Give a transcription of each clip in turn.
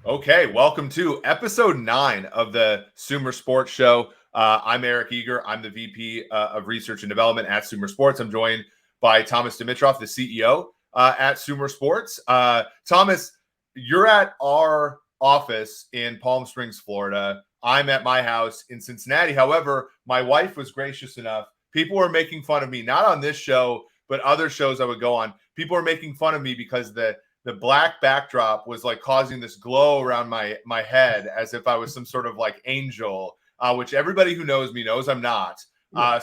Okay, welcome to episode 9 of the SumerSports show. I'm Eric Eager. I'm the VP of Research and Development at SumerSports. I'm joined by Thomas Dimitrov, the CEO at SumerSports. Thomas, you're at our office in Palm Springs, Florida. I'm at my house in Cincinnati. However, my wife was gracious enough. People were making fun of me, not on this show, but other shows I would go on. People were making fun of me because the black backdrop was like causing this glow around my head as if I was some sort of like angel, which everybody who knows me knows I'm not.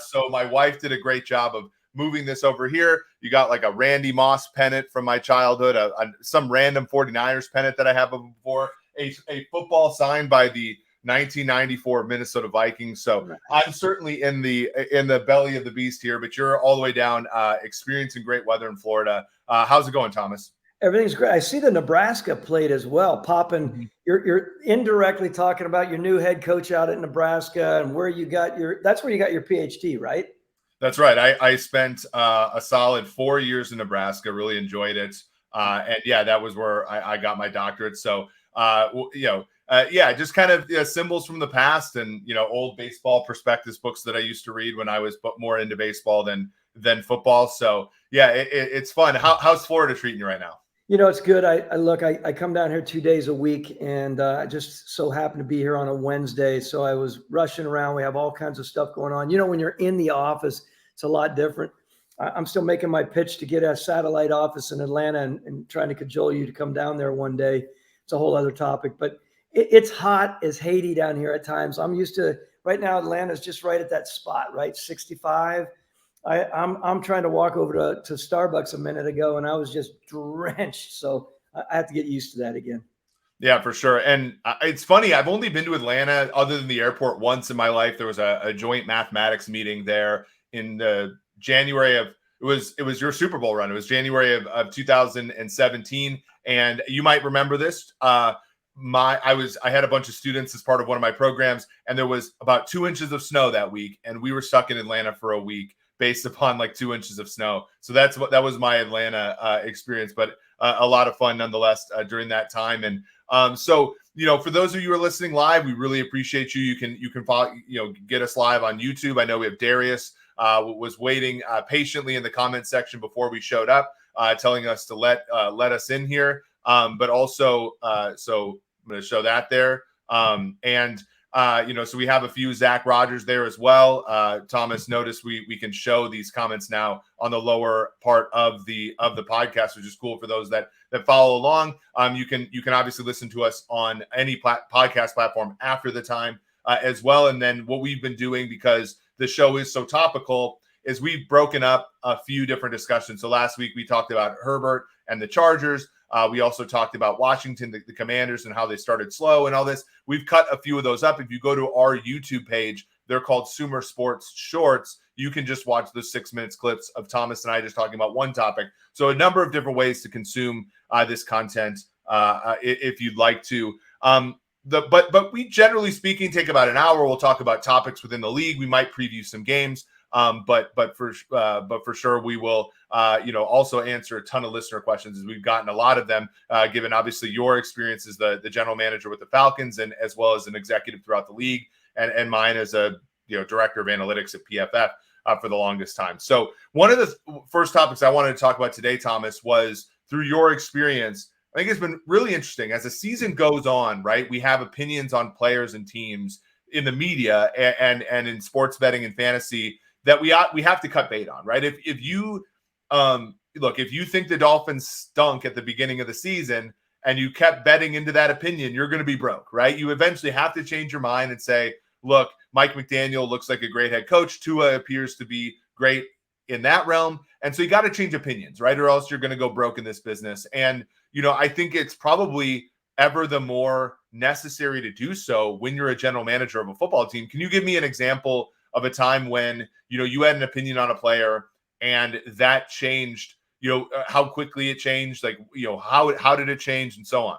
So my wife did a great job of moving this over here. You got like a Randy Moss pennant from my childhood, some random 49ers pennant that I have before, a football signed by the 1994 Minnesota Vikings. So I'm certainly in the belly of the beast here, but you're all the way down, experiencing great weather in Florida. How's it going, Thomas? Everything's great. I see the Nebraska plate as well popping. You're indirectly talking about your new head coach out at Nebraska and where you got that's where you got your PhD, right? That's right. I spent a solid 4 years in Nebraska, really enjoyed it. And yeah, that was where I got my doctorate. So, just kind of symbols from the past and, old baseball prospectus books that I used to read when I was more into baseball than football. So yeah, it's fun. How's Florida treating you right now? It's good. I come down here 2 days a week, and I just so happen to be here on a Wednesday. So I was rushing around. We have all kinds of stuff going on. When you're in the office, it's a lot different. I'm still making my pitch to get a satellite office in Atlanta and trying to cajole you to come down there one day. It's a whole other topic, but it's hot as Haiti down here at times. I'm used to right now. Atlanta's just right at that spot, right? 65. I'm trying to walk over to Starbucks a minute ago, and I was just drenched. So I have to get used to that again. Yeah, for sure. And it's funny. I've only been to Atlanta other than the airport once in my life. There was a joint mathematics meeting there in the January of it was your Super Bowl run. It was January of 2017, and you might remember this. I had a bunch of students as part of one of my programs, and there was about 2 inches of snow that week, and we were stuck in Atlanta for a week based upon like 2 inches of snow. So that was my Atlanta experience, but a lot of fun nonetheless during that time. And so for those of you who are listening live, we really appreciate you. You can follow, get us live on YouTube. I know we have Darius was waiting patiently in the comment section before we showed up, telling us to let us in here. But also, so I'm going to show that there. So we have a few Zach Rogers there as well. Thomas, notice we can show these comments now on the lower part of the podcast, which is cool for those that follow along. You can obviously listen to us on any podcast platform after the time as well. And then what we've been doing, because the show is so topical, is we've broken up a few different discussions. So last week we talked about Herbert and the Chargers. We also talked about Washington, the Commanders, and how they started slow and all this. We've cut a few of those up. If you go to our YouTube page, they're called SumerSports Shorts. You can just watch those 6 minutes clips of Thomas and I just talking about one topic. So a number of different ways to consume this content if you'd like to. But we generally speaking take about an hour. We'll talk about topics within the league. We might preview some games. But for sure we will also answer a ton of listener questions, as we've gotten a lot of them, given obviously your experience as the general manager with the Falcons and as well as an executive throughout the league, and mine as a director of analytics at PFF for the longest time. So one of the first topics I wanted to talk about today, Thomas, was through your experience. I think it's been really interesting as the season goes on, right? We have opinions on players and teams in the media and in sports betting and fantasy that we have to cut bait on, right? If you if you think the Dolphins stunk at the beginning of the season and you kept betting into that opinion, you're going to be broke, right? You eventually have to change your mind and say, look, Mike McDaniel looks like a great head coach. Tua appears to be great in that realm. And so you got to change opinions, right? Or else you're going to go broke in this business. And, I think it's probably ever the more necessary to do so when you're a general manager of a football team. Can you give me an example of a time when, you had an opinion on a player and that changed, how quickly it changed, like, how did it change and so on?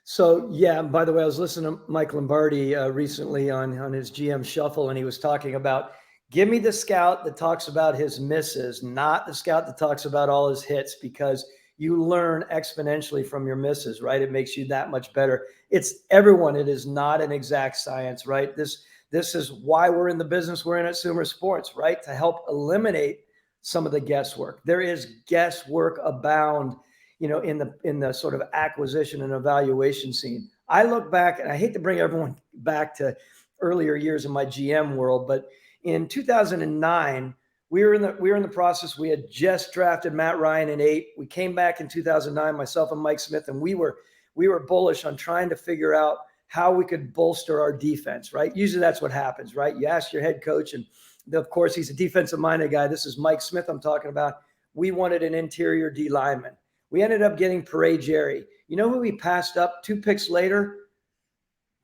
So, yeah, by the way, I was listening to Mike Lombardi recently on his GM Shuffle, and he was talking about, give me the scout that talks about his misses, not the scout that talks about all his hits, because you learn exponentially from your misses, right? It makes you that much better. It's everyone. It is not an exact science, right? This is why we're in the business we're in at SumerSports, right? To help eliminate some of the guesswork. There is guesswork abound, in the sort of acquisition and evaluation scene. I look back, and I hate to bring everyone back to earlier years in my GM world, but in 2009, we were in the process. We had just drafted Matt Ryan in 8. We came back in 2009, myself and Mike Smith, and we were bullish on trying to figure out how we could bolster our defense, right? Usually that's what happens, right? You ask your head coach, and of course he's a defensive-minded guy. This is Mike Smith I'm talking about. We wanted an interior D lineman. We ended up getting Parade Jerry. You know who we passed up 2 picks later?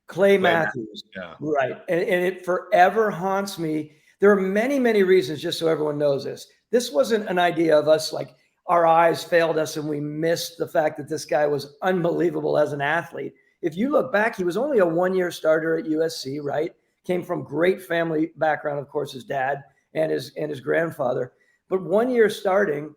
Clay Matthews. Yeah. Right. And it forever haunts me. There are many, many reasons, just so everyone knows this. This wasn't an idea of us, like our eyes failed us and we missed the fact that this guy was unbelievable as an athlete. If you look back, he was only a 1-year starter at USC, right? Came from great family background, of course, his dad and his grandfather. But 1 year starting,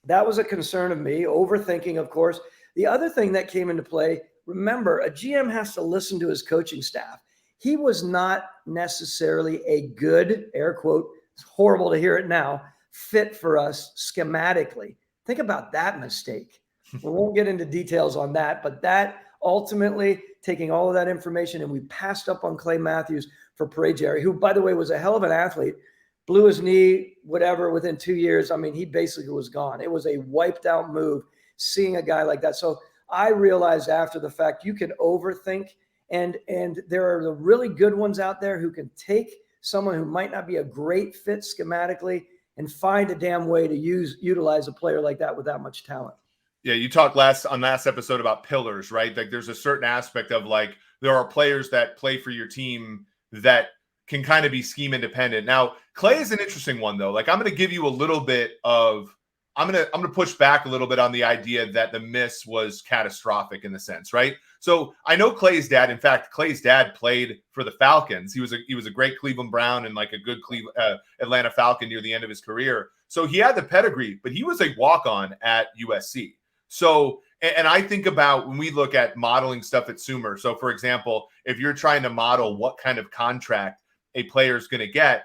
that was a concern of me, overthinking, of course. The other thing that came into play, remember, a GM has to listen to his coaching staff. He was not necessarily a good, air quote, it's horrible to hear it now, fit for us schematically. Think about that mistake. We won't get into details on that, but that ultimately, taking all of that information, and we passed up on Clay Matthews for Parade Jerry, who, by the way, was a hell of an athlete. Blew his knee, whatever, within 2 years. I mean, he basically was gone. It was a wiped out move seeing a guy like that. So I realized after the fact, you can overthink, and there are the really good ones out there who can take someone who might not be a great fit schematically and find a damn way to utilize a player like that with that much talent. Yeah, you talked last episode about pillars, right? Like there's a certain aspect of like there are players that play for your team that can kind of be scheme independent. Now, Clay is an interesting one though. Like I'm going to give you a little bit of I'm going to push back a little bit on the idea that the miss was catastrophic in the sense, right? So I know Clay's dad. In fact, Clay's dad played for the Falcons. He was a great Cleveland Brown and like a good Atlanta Falcon near the end of his career. So he had the pedigree, but he was a walk-on at USC. So, and I think about when we look at modeling stuff at Sumer. So, for example, if you're trying to model what kind of contract a player is going to get,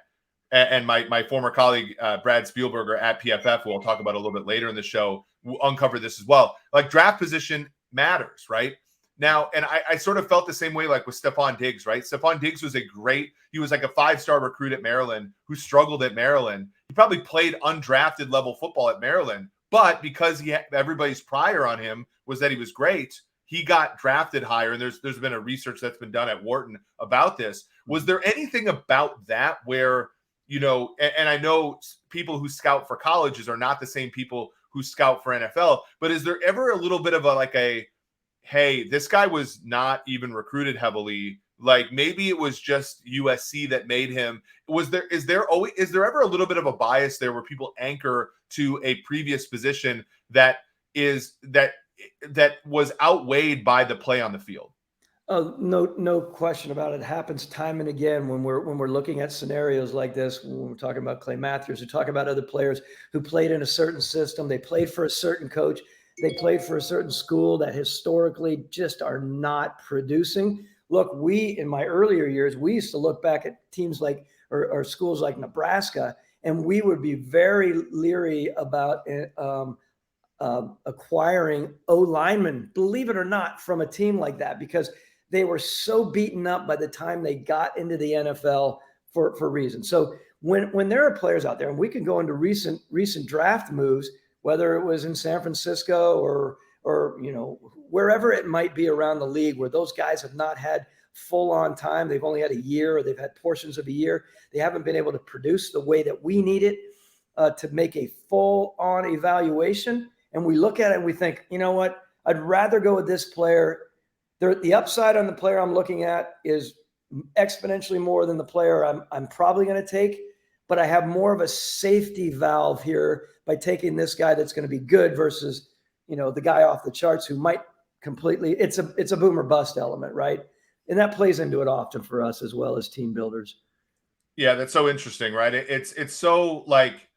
and my former colleague, Brad Spielberger at PFF, who I'll talk about a little bit later in the show, will uncover this as well. Like draft position matters, right? Now, and I sort of felt the same way like with Stephon Diggs, right? Stephon Diggs was he was like a 5-star recruit at Maryland who struggled at Maryland. He probably played undrafted level football at Maryland, but because everybody's prior on him was that he was great, he got drafted higher. And there's been a research that's been done at Wharton about this. Was there anything about that where, and I know people who scout for colleges are not the same people who scout for NFL, but is there ever a little bit of hey, this guy was not even recruited heavily. Like maybe it was just USC that made him. Is there ever a little bit of a bias there where people anchor to a previous position that was outweighed by the play on the field? Oh, no question about it. It happens time and again when we're looking at scenarios like this. When we're talking about Clay Matthews, we talk about other players who played in a certain system. They played for a certain coach. They played for a certain school that historically just are not producing. Look, in my earlier years, we used to look back at teams like or schools like Nebraska, and we would be very leery about acquiring O-linemen, believe it or not, from a team like that because they were so beaten up by the time they got into the NFL for reasons. So when there are players out there, and we can go into recent draft moves, whether it was in San Francisco or wherever it might be around the league where those guys have not had full-on time. They've only had a year or they've had portions of a year. They haven't been able to produce the way that we need it to make a full-on evaluation. And we look at it and we think, you know what? I'd rather go with this player. The upside on the player I'm looking at is exponentially more than the player I'm probably going to take, but I have more of a safety valve here by taking this guy that's going to be good versus, the guy off the charts who might completely, it's a boom or bust element, right? And that plays into it often for us as well as team builders. Yeah, that's so interesting, right? It's so like,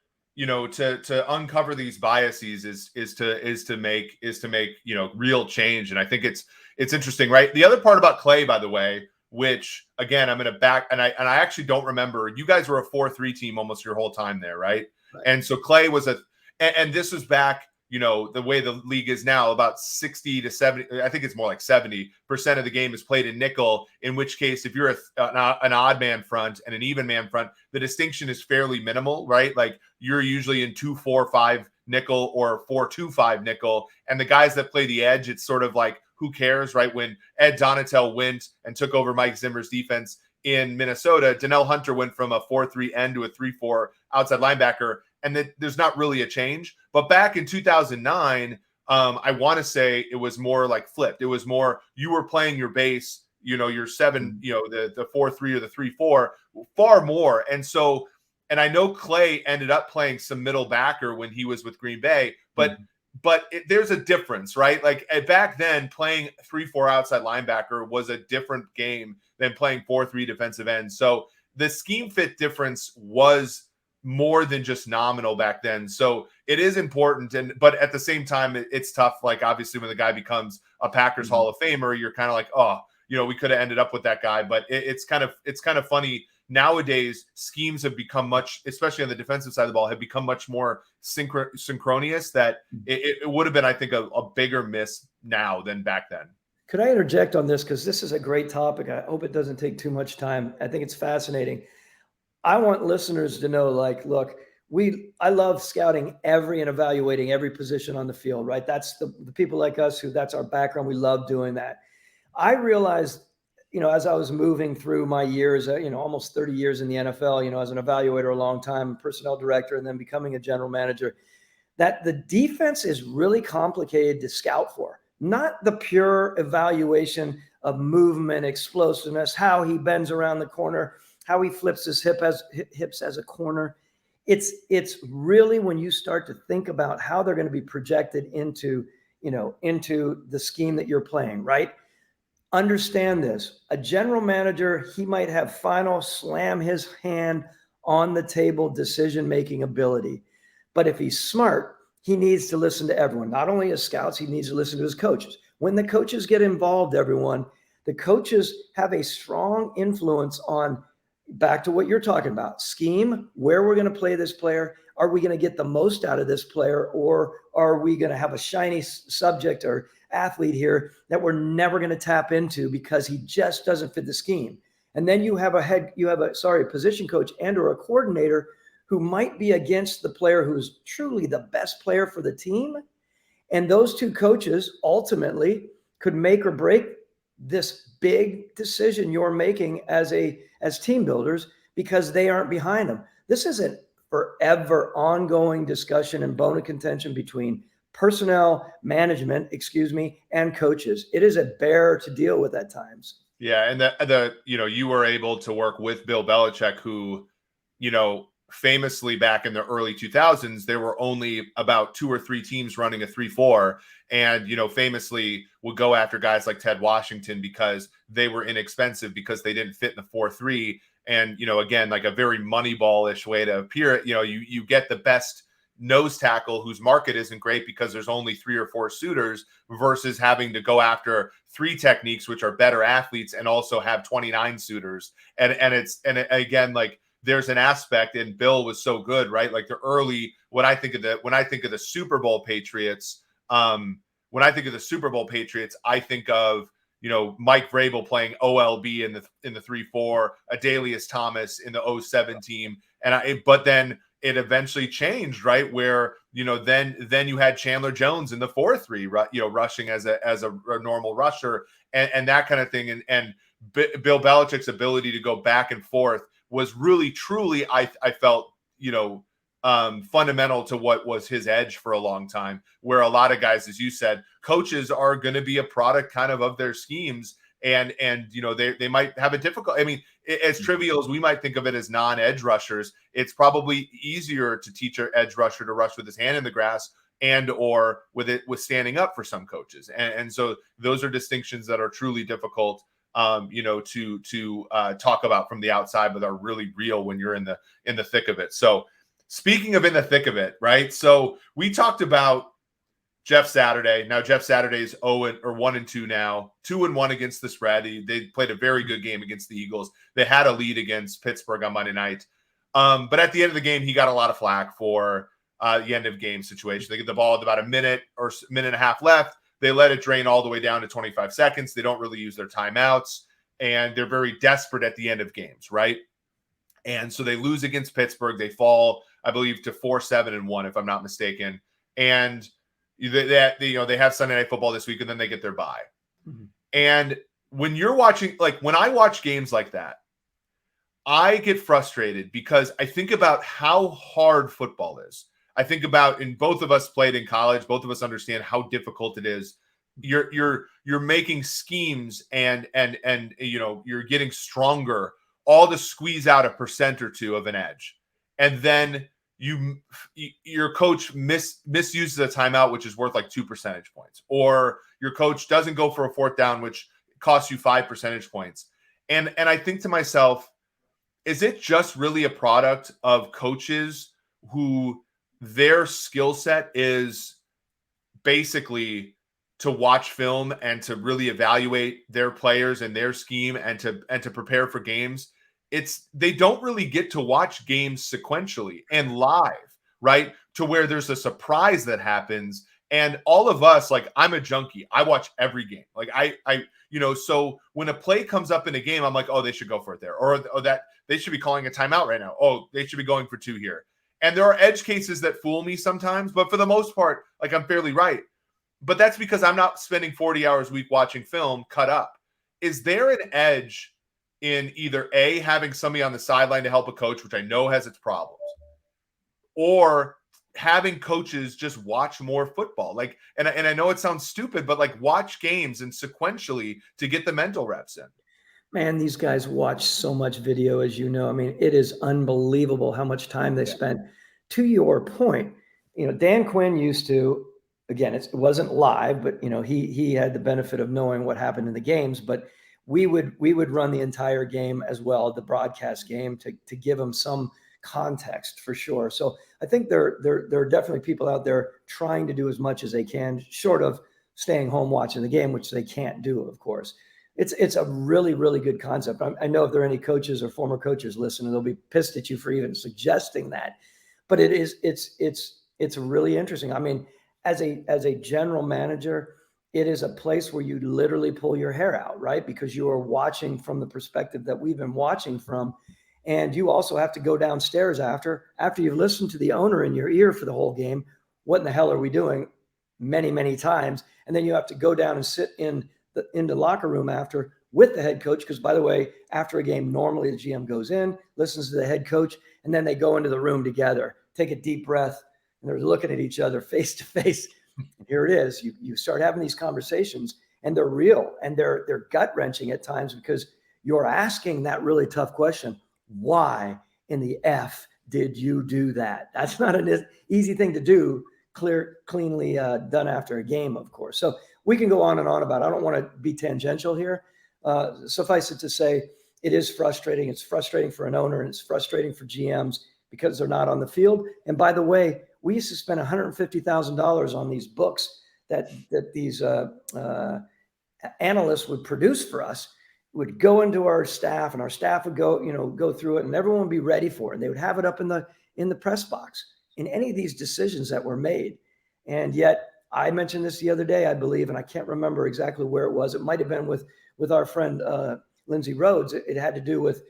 to uncover these biases is to make real change. And I think it's interesting, right? The other part about Clay, by the way, which again I'm going to back, and I actually don't remember. You guys were a 4-3 team almost your whole time there, right? And so Clay was and this was back, the way the league is now, about 60 to 70, I think it's more like 70% of the game is played in nickel, in which case, if you're an odd man front and an even man front, the distinction is fairly minimal, right? Like you're usually in 2-4-5 nickel or 4-2-5 nickel. And the guys that play the edge, it's sort of like, who cares, right? When Ed Donatel went and took over Mike Zimmer's defense in Minnesota, Donnell Hunter went from a 4-3 end to a 3-4 outside linebacker. And that there's not really a change. But back in 2009, I want to say it was more like flipped. It was more, you were playing your base, your 7, the 4-3 or the 3-4 far more. And so, and I know Clay ended up playing some middle backer when he was with Green Bay, but there's a difference, right? Like back then, playing 3-4 outside linebacker was a different game than playing 4-3 defensive end. So the scheme fit difference was more than just nominal back then. So it is important. But at the same time, it's tough. Like obviously when the guy becomes a Packers Hall of Famer, you're kind of like, oh, we could have ended up with that guy. But it's kind of funny. Nowadays, schemes have become much, especially on the defensive side of the ball, have become much more synchronous that it would have been, I think, a bigger miss now than back then. Could I interject on this? Because this is a great topic. I hope it doesn't take too much time. I think it's fascinating. I want listeners to know, like, look, I love scouting and evaluating every position on the field, right? That's the people like us that's our background. We love doing that. I realized, as I was moving through my years, almost 30 years in the NFL, as an evaluator a long time, personnel director, and then becoming a general manager, that the defense is really complicated to scout for. Not the pure evaluation of movement, explosiveness, how he bends around the corner, how he flips his hips as a corner. It's really when you start to think about how they're going to be projected into the scheme that you're playing, right? Understand this. A general manager, he might have final slam his hand on the table decision-making ability. But if he's smart, he needs to listen to everyone. Not only his scouts, he needs to listen to his coaches. When the coaches get involved, the coaches have a strong influence on, back to what you're talking about, scheme, where we're going to play this player. Are we going to get the most out of this player, or are we going to have a shiny subject or athlete here that we're never going to tap into because he just doesn't fit the scheme? And then you have a position coach and or a coordinator who might be against the player who's truly the best player for the team. And those two coaches ultimately could make or break this big decision you're making as team builders because they aren't behind them. This is a forever ongoing discussion and bone of contention between personnel management, and coaches. It is a bear to deal with at times. Yeah. And you were able to work with Bill Belichick, who, famously back in the early 2000s, there were only about 2 or 3 teams running a 3-4, and famously would go after guys like Ted Washington because they were inexpensive, because they didn't fit in the 4-3. And again, like a very Moneyball-ish way to appear, you get the best nose tackle whose market isn't great because there's only 3 or 4 suitors, versus having to go after 3 techniques which are better athletes and also have 29 suitors. And again, like, there's an aspect, and Bill was so good, right? Like when I think of the Super Bowl Patriots, I think of, Mike Vrabel playing OLB in the 3-4, Adalius Thomas in the 07 team. But then it eventually changed, right? Where, then you had Chandler Jones in the 4-3, rushing as a normal rusher and that kind of thing. And Bill Belichick's ability to go back and forth was really, truly, I felt, fundamental to what was his edge for a long time, where a lot of guys, as you said, coaches are going to be a product kind of their schemes. And they might have a difficult, as trivial as we might think of it as non-edge rushers, it's probably easier to teach an edge rusher to rush with his hand in the grass or with standing up for some coaches. And so those are distinctions that are truly difficult to talk about from the outside, but are really real when you're in the thick of it. So speaking of in the thick of it, right? So we talked about Jeff Saturday. Now Jeff Saturday is 1-2 now, 2-1 against the spread. They played a very good game against the Eagles. They had a lead against Pittsburgh on Monday night. But at the end of the game, he got a lot of flack for the end of game situation. They get the ball with about a minute or minute and a half left. They let it drain all the way down to 25 seconds. They don't really use their timeouts, and they're very desperate at the end of games, right? And so they lose against Pittsburgh. They fall, I believe, to 4-7-1, if I'm not mistaken. And they have Sunday Night Football this week, and then they get their bye. Mm-hmm. And when you're watching, like when I watch games like that, I get frustrated because I think about how hard football is. I think about, and both of us played in college. Both of us understand how difficult it is. You're making schemes and you're getting stronger, all to squeeze out 1% or 2% of an edge, and then your coach misuses a timeout, which is worth like 2 percentage points, or your coach doesn't go for a 4th down, which costs you 5 percentage points. And I think to myself, is it just really a product of coaches who their skill set is basically to watch film and to really evaluate their players and their scheme and to prepare for games? They don't really get to watch games sequentially and live, right? To where there's a surprise that happens. And all of us, like, I'm a junkie. I watch every game. Like so when a play comes up in a game, I'm like, oh, they should go for it there. Or that they should be calling a timeout right now. Oh, they should be going for 2 here. And there are edge cases that fool me sometimes, but for the most part, like, I'm fairly right. But that's because I'm not spending 40 hours a week watching film cut up. Is there an edge in either A, having somebody on the sideline to help a coach, which I know has its problems, or having coaches just watch more football? Like, and I know it sounds stupid, but like, watch games and sequentially to get the mental reps in. Man, these guys watch so much video, as you know. I mean, it is unbelievable how much time they spent. To your point, Dan Quinn used to, again, it wasn't live, but he had the benefit of knowing what happened in the games. But we would run the entire game as well, the broadcast game, to give them some context for sure. So I think there are definitely people out there trying to do as much as they can, short of staying home watching the game, which they can't do, of course. It's a really, really good concept. I know if there are any coaches or former coaches listening, they'll be pissed at you for even suggesting that. But it's really interesting. I mean, as a general manager, it is a place where you literally pull your hair out, right? Because you are watching from the perspective that we've been watching from. And you also have to go downstairs after you've listened to the owner in your ear for the whole game. What in the hell are we doing? Many, many times. And then you have to go down and sit in the locker room after with the head coach. Because, by the way, after a game, normally the GM goes in, listens to the head coach, and then they go into the room together, take a deep breath, and they're looking at each other face to face. And here it is. You start having these conversations, and they're real, and they're gut-wrenching at times, because you're asking that really tough question. Why in the F did you do that? That's not an easy thing to do, cleanly done after a game, of course. So we can go on and on about it. I don't want to be tangential here. Suffice it to say, it is frustrating. It's frustrating for an owner, and it's frustrating for GMs because they're not on the field. And by the way, we used to spend $150,000 on these books that these analysts would produce for us. Would go into our staff, and our staff would go through it, and everyone would be ready for it. And they would have it up in the press box in any of these decisions that were made. And yet, I mentioned this the other day, I believe, and I can't remember exactly where it was. It might have been with our friend Lindsay Rhodes. It had to do with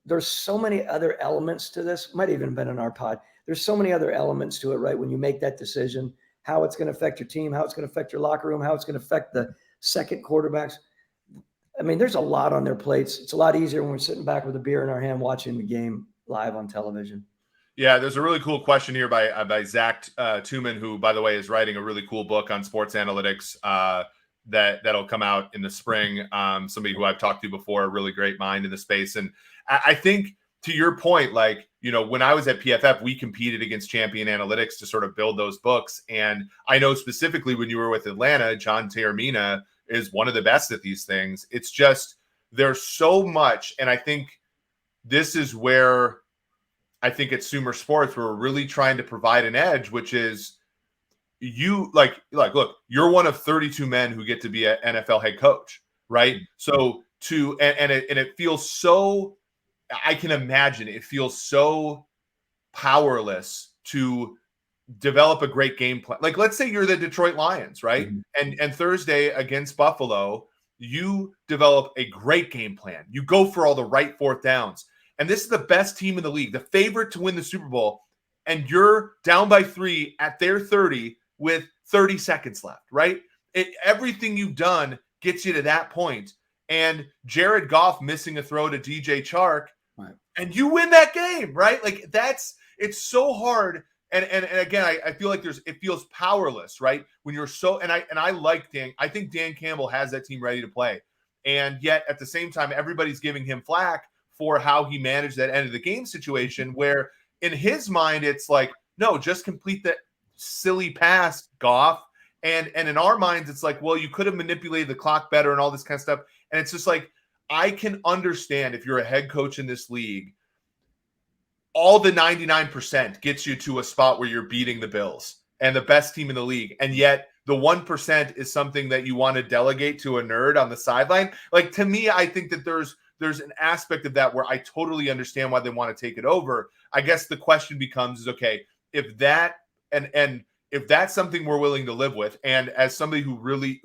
there's so many other elements to this. Might have even been in our pod. There's so many other elements to it, right? When you make that decision, how it's going to affect your team, how it's going to affect your locker room, how it's going to affect the second quarterbacks. I mean, there's a lot on their plates. It's a lot easier when we're sitting back with a beer in our hand watching the game live on television. Yeah, there's a really cool question here by Zach Tuman, who, by the way, is writing a really cool book on sports analytics that'll come out in the spring. Somebody who I've talked to before, a really great mind in the space. And I think, to your point, like, when I was at PFF, we competed against Champion Analytics to sort of build those books. And I know specifically when you were with Atlanta, John Taormina is one of the best at these things. It's just, there's so much. And I think this is where I think at SumerSports, we're really trying to provide an edge, which is you like look, you're one of 32 men who get to be an NFL head coach, right? So it feels so, I can imagine it feels so powerless to develop a great game plan. Like, let's say you're the Detroit Lions, right? And Thursday against Buffalo, you develop a great game plan. You go for all the right fourth downs. And this is the best team in the league, the favorite to win the Super Bowl. And you're down by 3 at their 30 with 30 seconds left, right? Everything you've done gets you to that point. And Jared Goff missing a throw to DJ Chark, right, and you win that game, right? Like, it's so hard. And again, I feel like it feels powerless, right? When you're so, and I like Dan. I think Dan Campbell has that team ready to play. And yet at the same time, everybody's giving him flack for how he managed that end of the game situation, where in his mind, it's like, no, just complete that silly pass, Goff. And in our minds, it's like, well, you could have manipulated the clock better and all this kind of stuff. And it's just like, I can understand if you're a head coach in this league, all the 99% gets you to a spot where you're beating the Bills and the best team in the league. And yet the 1% is something that you want to delegate to a nerd on the sideline. Like, to me, I think that there's an aspect of that where I totally understand why they want to take it over. I guess the question becomes is, okay, if that, and if that's something we're willing to live with, and as somebody who really,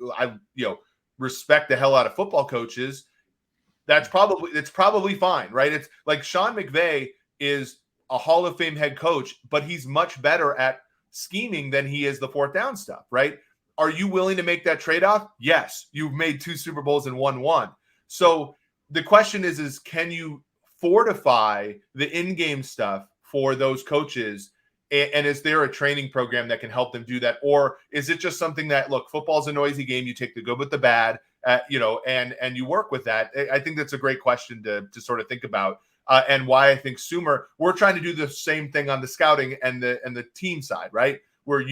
respect the hell out of football coaches, it's probably fine, right? It's like Sean McVay is a Hall of Fame head coach, but he's much better at scheming than he is the fourth down stuff, right? Are you willing to make that trade-off? Yes. You've made 2 Super Bowls and won 1. So the question is can you fortify the in-game stuff for those coaches? And is there a training program that can help them do that? Or is it just something that, look, football's a noisy game. You take the good with the bad, and you work with that. I think that's a great question to sort of think about. And why I think we're trying to do the same thing on the scouting and the team side, right? Where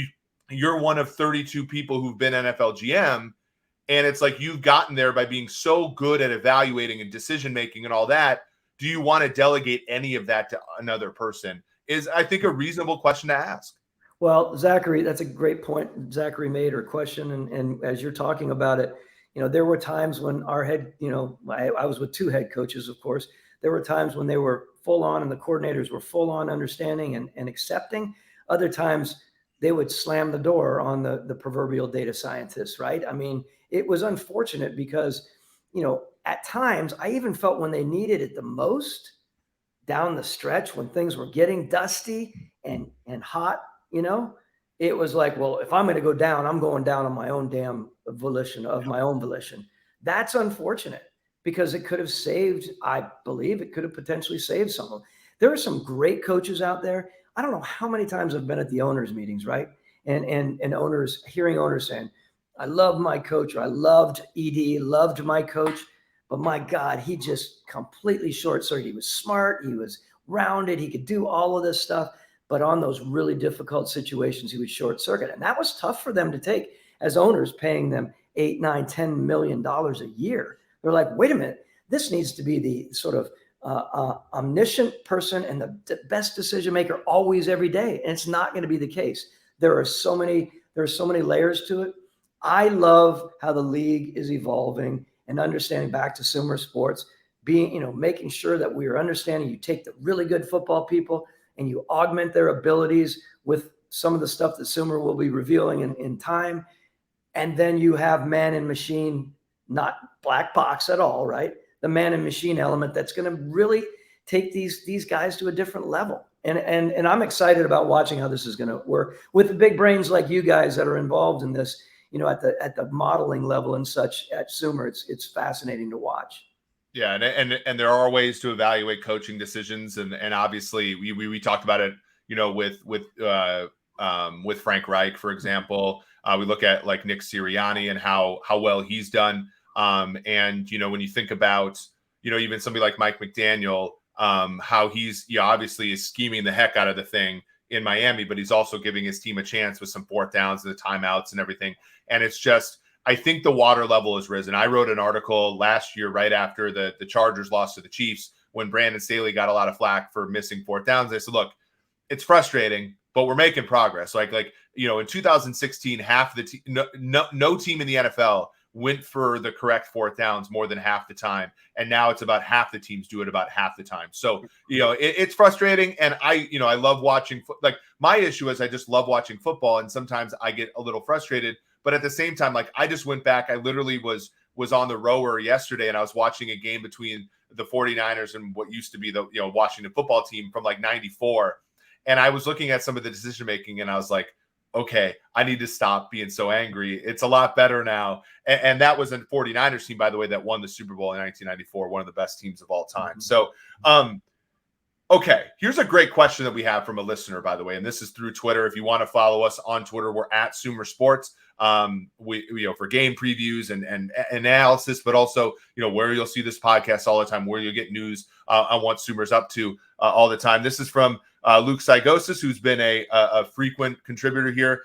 you're one of 32 people who've been NFL GM, and it's like you've gotten there by being so good at evaluating and decision making and all that. Do you want to delegate any of that to another person? Is, I think, a reasonable question to ask. Well, Zachary, that's a great point Zachary made, or question. And as you're talking about it, there were times when our head, I was with 2 head coaches, of course. There were times when they were full on and the coordinators were full on understanding and accepting. Other times they would slam the door on the proverbial data scientists, right? I mean, it was unfortunate because, at times I even felt when they needed it the most, down the stretch when things were getting dusty and hot, it was like, well, if I'm going to go down, I'm going down on my own damn volition, of my own volition. That's unfortunate, because it could have saved, I believe it could have potentially saved someone. There are some great coaches out there. I don't know how many times I've been at the owners' meetings, right? And owners, hearing owners saying, I love my coach, or I loved ED, loved my coach, but my God, he just completely short-circuited. He was smart, he was rounded, he could do all of this stuff, but on those really difficult situations, he would short-circuit. And that was tough for them to take as owners, paying them $8, $9, $10 million a year. They're like, wait a minute, this needs to be the sort of omniscient person and the best decision maker always, every day. And it's not going to be the case. There are so many layers to it. I love how the league is evolving and understanding, back to SumerSports, being, making sure that we are understanding. You take the really good football people and you augment their abilities with some of the stuff that Sumer will be revealing in time. And then you have man and machine, not black box at all, right? The man and machine element that's going to really take these guys to a different level. And I'm excited about watching how this is going to work with the big brains like you guys that are involved in this, at the modeling level and such at Sumer. It's fascinating to watch. Yeah, and there are ways to evaluate coaching decisions, and obviously we talked about it, with Frank Reich, for example. We look at like Nick Sirianni and how well he's done. And when you think about even somebody like Mike McDaniel, how he's obviously is scheming the heck out of the thing in Miami, but he's also giving his team a chance with some fourth downs and the timeouts and everything. And it's just, I think the water level has risen. I wrote an article last year right after the Chargers lost to the Chiefs, when Brandon Staley got a lot of flack for missing fourth downs. I said, look, it's frustrating, but we're making progress. In 2016, half the team, no team in the NFL went for the correct fourth downs more than half the time. And now it's about half the teams do it about half the time. So, it's frustrating. And I love watching, my issue is I just love watching football. And sometimes I get a little frustrated, but at the same time, I just went back, I literally was on the rower yesterday and I was watching a game between the 49ers and what used to be the, Washington football team from 94. And I was looking at some of the decision-making and I was like, okay, I need to stop being so angry. It's a lot better now. And that was a 49ers team, by the way, that won the Super Bowl in 1994, one of the best teams of all time. Mm-hmm. So, okay, here's a great question that we have from a listener, by the way, and this is through Twitter. If you want to follow us on Twitter, we're at SumerSports. We for game previews and analysis, but also, where you'll see this podcast all the time, where you'll get news on what Sumer's up to all the time. This is from Luke Sygosis, who's been a frequent contributor here.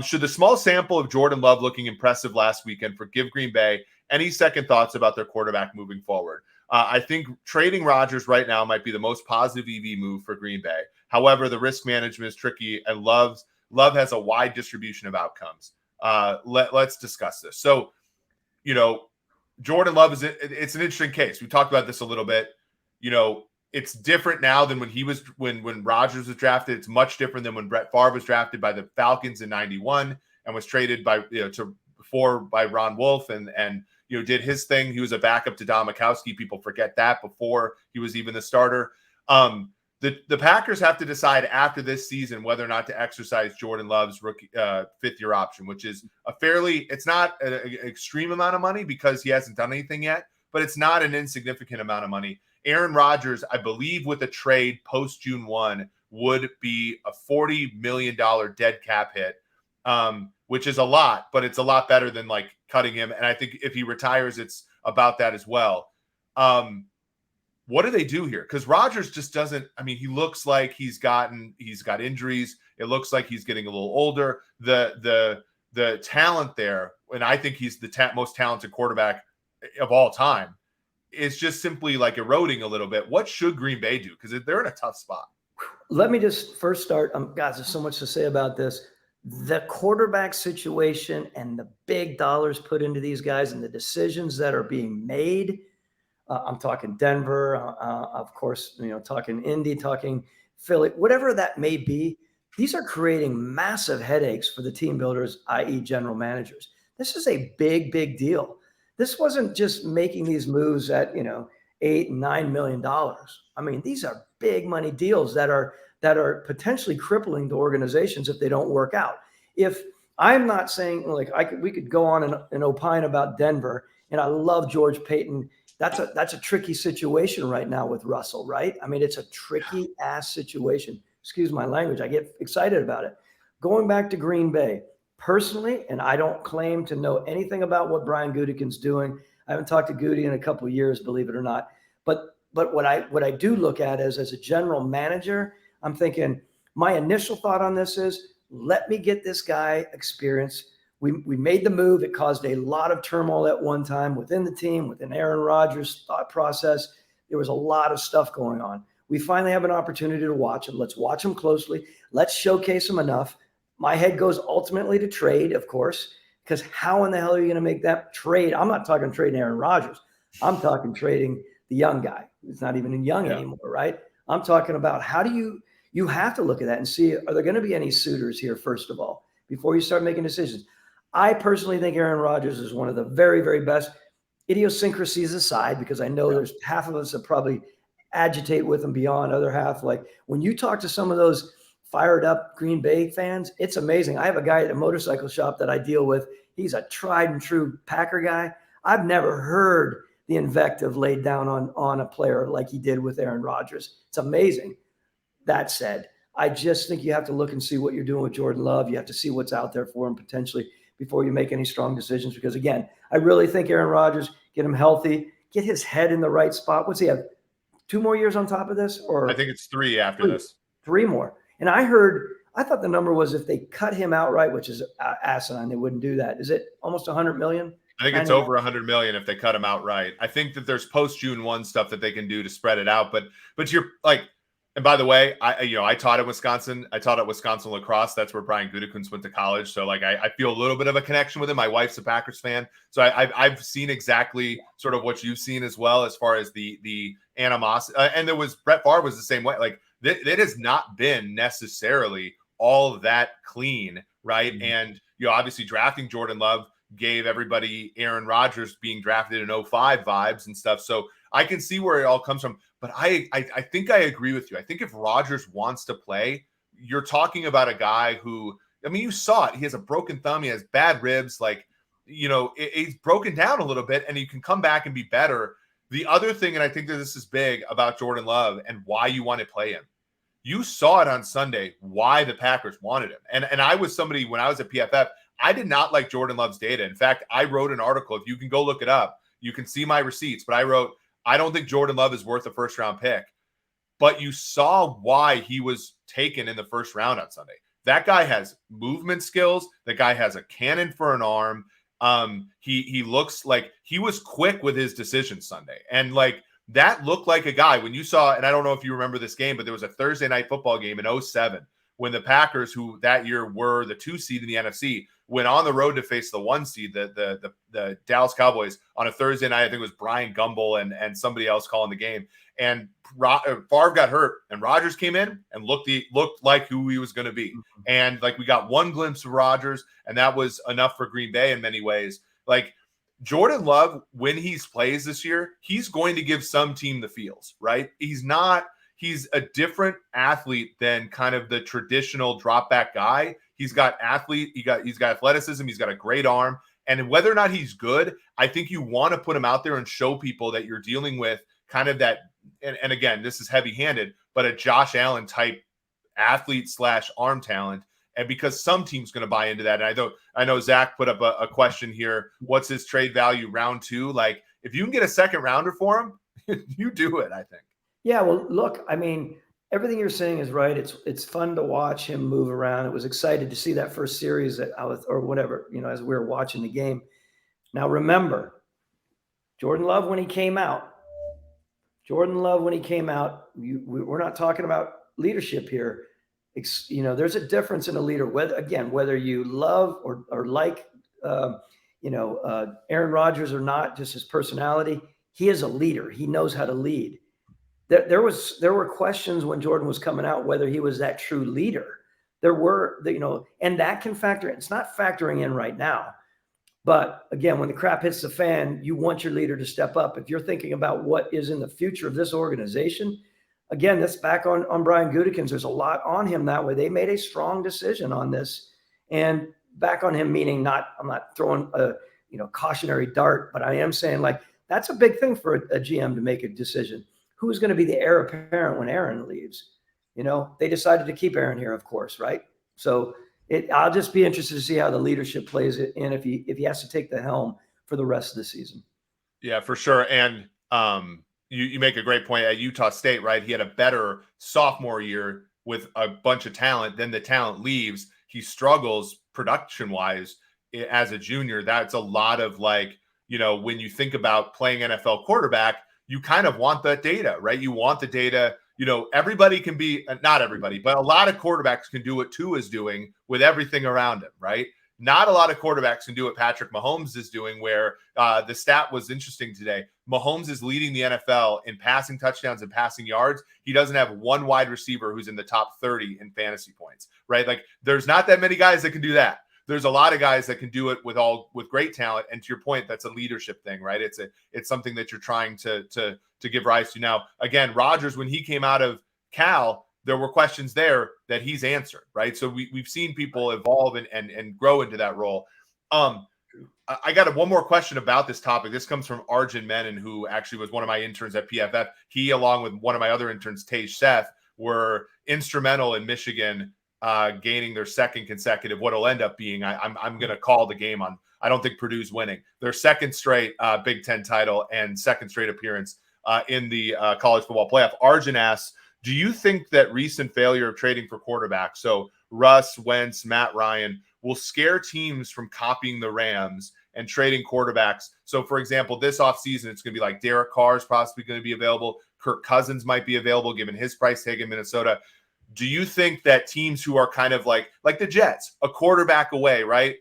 Should the small sample of Jordan Love looking impressive last weekend forgive Green Bay any second thoughts about their quarterback moving forward? I think trading Rodgers right now might be the most positive EV move for Green Bay. However, the risk management is tricky, and Love has a wide distribution of outcomes. Let's discuss this. So, Jordan Love it's an interesting case. We talked about this a little bit. It's different now than when when Rodgers was drafted. It's much different than when Brett Favre was drafted by the Falcons in 91 and was traded by Ron Wolf and did his thing. He was a backup to Don Majkowski. People forget that before he was even the starter. The Packers have to decide after this season whether or not to exercise Jordan Love's rookie fifth-year option, which is it's not an extreme amount of money because he hasn't done anything yet, but it's not an insignificant amount of money. Aaron Rodgers, I believe, with a trade post June 1 would be a $40 million dead cap hit, which is a lot, but it's a lot better than cutting him. And I think if he retires, it's about that as well. What do they do here? Because Rodgers just doesn't. I mean, he looks like he's got injuries. It looks like he's getting a little older. The talent there, and I think he's the most talented quarterback of all time, is just simply eroding a little bit. What should Green Bay do? Because they're in a tough spot. Let me just first start. Guys, there's so much to say about this. The quarterback situation and the big dollars put into these guys and the decisions that are being made. I'm talking Denver, of course, talking Indy, talking Philly, whatever that may be. These are creating massive headaches for the team builders, i.e. general managers. This is a big, big deal. This wasn't just making these moves at, $8 and $9 million. I mean, these are big money deals that are potentially crippling the organizations if they don't work out. If I'm not saying we could go on and opine about Denver, and I love George Payton. That's a tricky situation right now with Russell, right? I mean, it's a tricky ass situation. Excuse my language. I get excited about it. Going back to Green Bay, personally, and I don't claim to know anything about what Brian Gutekunst's doing. I haven't talked to Goody in a couple of years, believe it or not. But what I do look at is, as a general manager, I'm thinking my initial thought on this is, let me get this guy experience. We made the move. It caused a lot of turmoil at one time within the team, within Aaron Rodgers' thought process. There was a lot of stuff going on. We finally have an opportunity to watch him. Let's watch him closely. Let's showcase him enough. My head goes ultimately to trade, of course, because how in the hell are you going to make that trade? I'm not talking trading Aaron Rodgers. I'm talking trading the young guy. He's not even young anymore, right? I'm talking about how do you have to look at that and see, are there going to be any suitors here, first of all, before you start making decisions? I personally think Aaron Rodgers is one of the very, very best, idiosyncrasies aside, because I know there's half of us that probably agitate with him beyond, other half. When you talk to some of those fired up Green Bay fans, it's amazing. I have a guy at a motorcycle shop that I deal with. He's a tried and true Packer guy. I've never heard the invective laid down on a player like he did with Aaron Rodgers. It's amazing. That said, I just think you have to look and see what you're doing with Jordan Love. You have to see what's out there for him potentially before you make any strong decisions. Because again, I really think Aaron Rodgers, get him healthy, get his head in the right spot. What's he have? 2 more years on top of this? Or I think it's 3 after this. 3 more. And I thought the number was if they cut him outright, which is asinine, they wouldn't do that. Is it almost $100 million? I think it's over 100 million if they cut him outright. I think that there's post June 1 stuff that they can do to spread it out. But you're like, and by the way, I taught at Wisconsin. I taught at Wisconsin lacrosse. That's where Brian Gutekunst went to college. So like I feel a little bit of a connection with him. My wife's a Packers fan, so I've seen exactly sort of what you've seen as well as far as the animosity. And there was Brett Favre was the same way. Like it has not been necessarily all that clean, right? Mm-hmm. And obviously drafting Jordan Love gave everybody Aaron Rodgers being drafted in 05 vibes and stuff. So I can see where it all comes from. But I think I agree with you. I think if Rodgers wants to play, you're talking about a guy who, I mean, you saw it. He has a broken thumb. He has bad ribs. Like, he's broken down a little bit, and he can come back and be better. The other thing, and I think that this is big about Jordan Love and why you want to play him. You saw it on Sunday, why the Packers wanted him. And I was somebody, when I was at PFF, I did not like Jordan Love's data. In fact, I wrote an article. If you can go look it up, you can see my receipts. But I wrote, I don't think Jordan Love is worth a first-round pick. But you saw why he was taken in the first round on Sunday. That guy has movement skills. The guy has a cannon for an arm. He looks like he was quick with his decisions Sunday. And like that looked like a guy when you saw, and I don't know if you remember this game, but there was a Thursday night football game in 2007 when the Packers, who that year were the 2 seed in the NFC, went on the road to face the 1 seed, the Dallas Cowboys, on a Thursday night. I think it was Brian Gumbel and somebody else calling the game. And Favre got hurt, and Rodgers came in and looked like who he was going to be. Mm-hmm. And like we got one glimpse of Rodgers, and that was enough for Green Bay in many ways. Like Jordan Love, when he plays this year, he's going to give some team the feels, right? He's a different athlete than kind of the traditional drop back guy. He's got athleticism. He's got a great arm. And whether or not he's good, I think you want to put him out there and show people that you're dealing with kind of that. And again, this is heavy handed, but a Josh Allen type athlete / arm talent. And because some team's going to buy into that. And I know Zach put up a question here. What's his trade value round 2? Like if you can get a second rounder for him, you do it, I think. Yeah, well, look, I mean, everything you're saying is right. It's fun to watch him move around. It was excited to see that first series or whatever, as we were watching the game. Now, remember, Jordan Love, when he came out, we're not talking about leadership here. There's a difference in a leader, whether you love or like, Aaron Rodgers or not, just his personality. He is a leader. He knows how to lead. There were questions when Jordan was coming out whether he was that true leader. There were, and that can factor in. It's not factoring in right now. But again, when the crap hits the fan, you want your leader to step up. If you're thinking about what is in the future of this organization, again, that's back on Brian Gutekunst. There's a lot on him that way. They made a strong decision on this, and back on him meaning I'm not throwing a cautionary dart, but I am saying like that's a big thing for a GM to make a decision. Who's going to be the heir apparent when Aaron leaves? They decided to keep Aaron here, of course, right? So I'll just be interested to see how the leadership plays it in if he has to take the helm for the rest of the season. Yeah, for sure. And you make a great point at Utah State, right? He had a better sophomore year with a bunch of talent. Then the talent leaves. He struggles production-wise as a junior. That's a lot of like, when you think about playing NFL quarterback, you kind of want that data, right? You want the data. Everybody can be, not everybody, but a lot of quarterbacks can do what Tua is doing with everything around him, right? Not a lot of quarterbacks can do what Patrick Mahomes is doing, where the stat was interesting today. Mahomes is leading the NFL in passing touchdowns and passing yards. He doesn't have one wide receiver who's in the top 30 in fantasy points, right? Like there's not that many guys that can do that. There's a lot of guys that can do it with great talent. And to your point, that's a leadership thing, right? It's something that you're trying to give rise to. Now, again, Rodgers, when he came out of Cal, there were questions there that he's answered, right? So we've seen people evolve and grow into that role. I got one more question about this topic. This comes from Arjun Menon, who actually was one of my interns at PFF. He, along with one of my other interns, Tej Seth, were instrumental in Michigan gaining their second consecutive, what will end up being, I'm going to call the game on, I don't think Purdue's winning, their second straight Big Ten title and second straight appearance in the college football playoff. Arjun asks, do you think that recent failure of trading for quarterbacks, so Russ, Wentz, Matt Ryan, will scare teams from copying the Rams and trading quarterbacks. So, for example, this offseason, it's going to be like Derek Carr is possibly going to be available. Kirk Cousins might be available given his price tag in Minnesota. Do you think that teams who are kind of like the Jets, a quarterback away, right?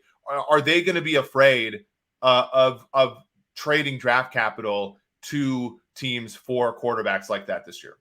Are they going to be afraid of trading draft capital to teams for quarterbacks like that this year?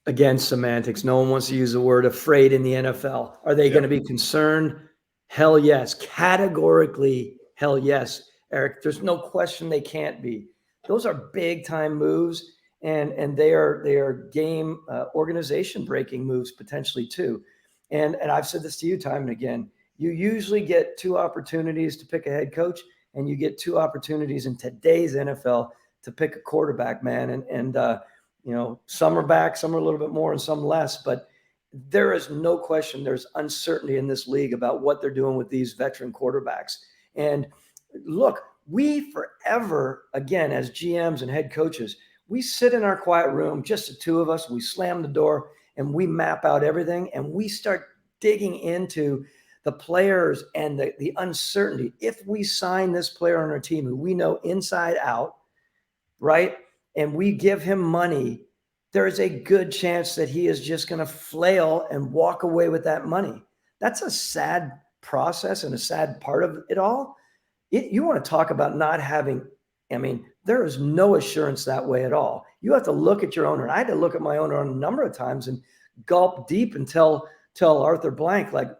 Again, semantics. No one wants to use the word afraid in the NFL. Are they going to be concerned? Hell yes. Categorically, hell yes, Eric. There's no question they can't be. Those are big time moves, and they are game organization breaking moves potentially too. And I've said this to you time and again. You usually get 2 opportunities to pick a head coach, and you get 2 opportunities in today's NFL to pick a quarterback, man. And you know, some are back, some are a little bit more and some less, but there is no question there's uncertainty in this league about what they're doing with these veteran quarterbacks. And look, we forever, again, as GMs and head coaches, we sit in our quiet room, just the 2 of us, we slam the door and we map out everything and we start digging into the players and the uncertainty. If we sign this player on our team who we know inside out, right, and we give him money, there is a good chance that he is just going to flail and walk away with that money. That's a sad process and a sad part of it all. You want to talk about not having, I mean, there is no assurance that way at all. You have to look at your owner. And I had to look at my owner a number of times and gulp deep and tell Arthur Blank, like,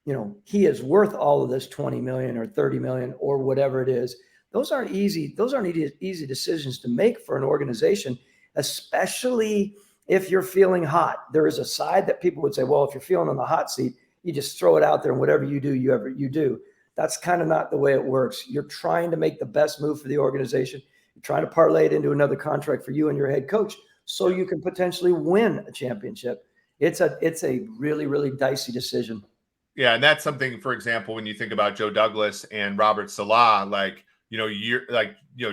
you know, he is worth all of this 20 million or 30 million or whatever it is. Those aren't easy decisions to make for an organization, especially if you're feeling hot. There is a side that people would say, well, if you're feeling on the hot seat, you just throw it out there and whatever you do, you do. That's kind of not the way it works. You're trying to make the best move for the organization. You're trying to parlay it into another contract for you and your head coach so you can potentially win a championship. It's a really, really dicey decision. Yeah, and that's something, for example, when you think about Joe Douglas and Robert Salah, like,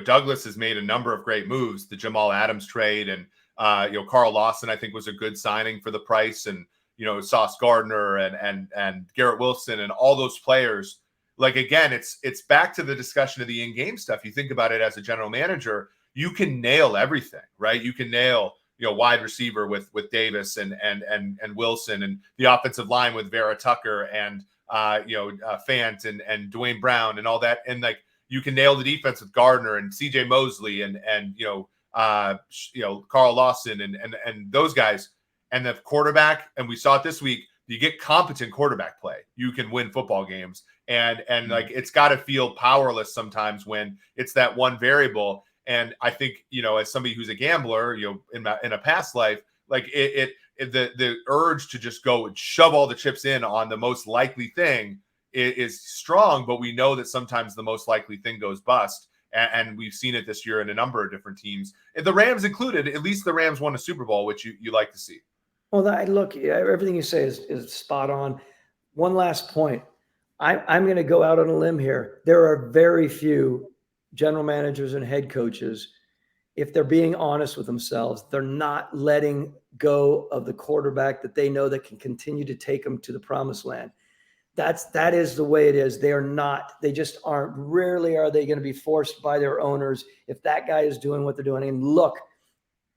Douglas has made a number of great moves, the Jamal Adams trade, and Carl Lawson, I think, was a good signing for the price, and Sauce Gardner and Garrett Wilson and all those players. Like, again, it's back to the discussion of the in-game stuff. You think about it as a general manager, you can nail everything, right? You can nail wide receiver with Davis and Wilson, and the offensive line with Vera Tucker and Fant and Dwayne Brown and all that, and like, you can nail the defense with Gardner and CJ Mosley and Carl Lawson and those guys, and the quarterback. And we saw it this week. You get competent quarterback play, you can win football games. And like, it's got to feel powerless sometimes when it's that one variable. And I think, as somebody who's a gambler, in a past life, like the urge to just go and shove all the chips in on the most likely thing is strong, but we know that sometimes the most likely thing goes bust. And we've seen it this year in a number of different teams, the Rams included. At least the Rams won a Super Bowl, which you like to see. Well, look, everything you say is spot on. One last point. I'm going to go out on a limb here. There are very few general managers and head coaches, if they're being honest with themselves, they're not letting go of the quarterback that they know that can continue to take them to the promised land. That is the way it is. They just aren't. Rarely are they going to be forced by their owners if that guy is doing what they're doing. And look,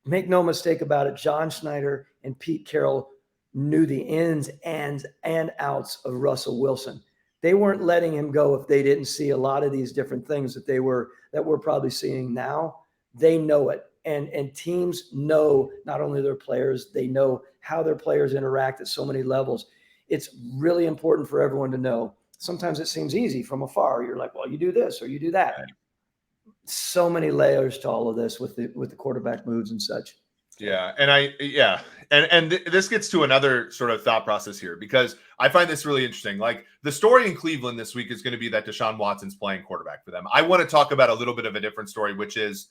make no mistake about it, John Schneider and Pete Carroll knew the ins and outs of Russell Wilson. They weren't letting him go if they didn't see a lot of these different things that we're probably seeing now. They know it. And teams know not only their players, they know how their players interact at so many levels. It's really important for everyone to know. Sometimes it seems easy from afar. You're like, well, you do this or you do that. Right. So many layers to all of this with the quarterback moves and such. Yeah. And this gets to another sort of thought process here, because I find this really interesting. Like, the story in Cleveland this week is going to be that Deshaun Watson's playing quarterback for them. I want to talk about a little bit of a different story, which is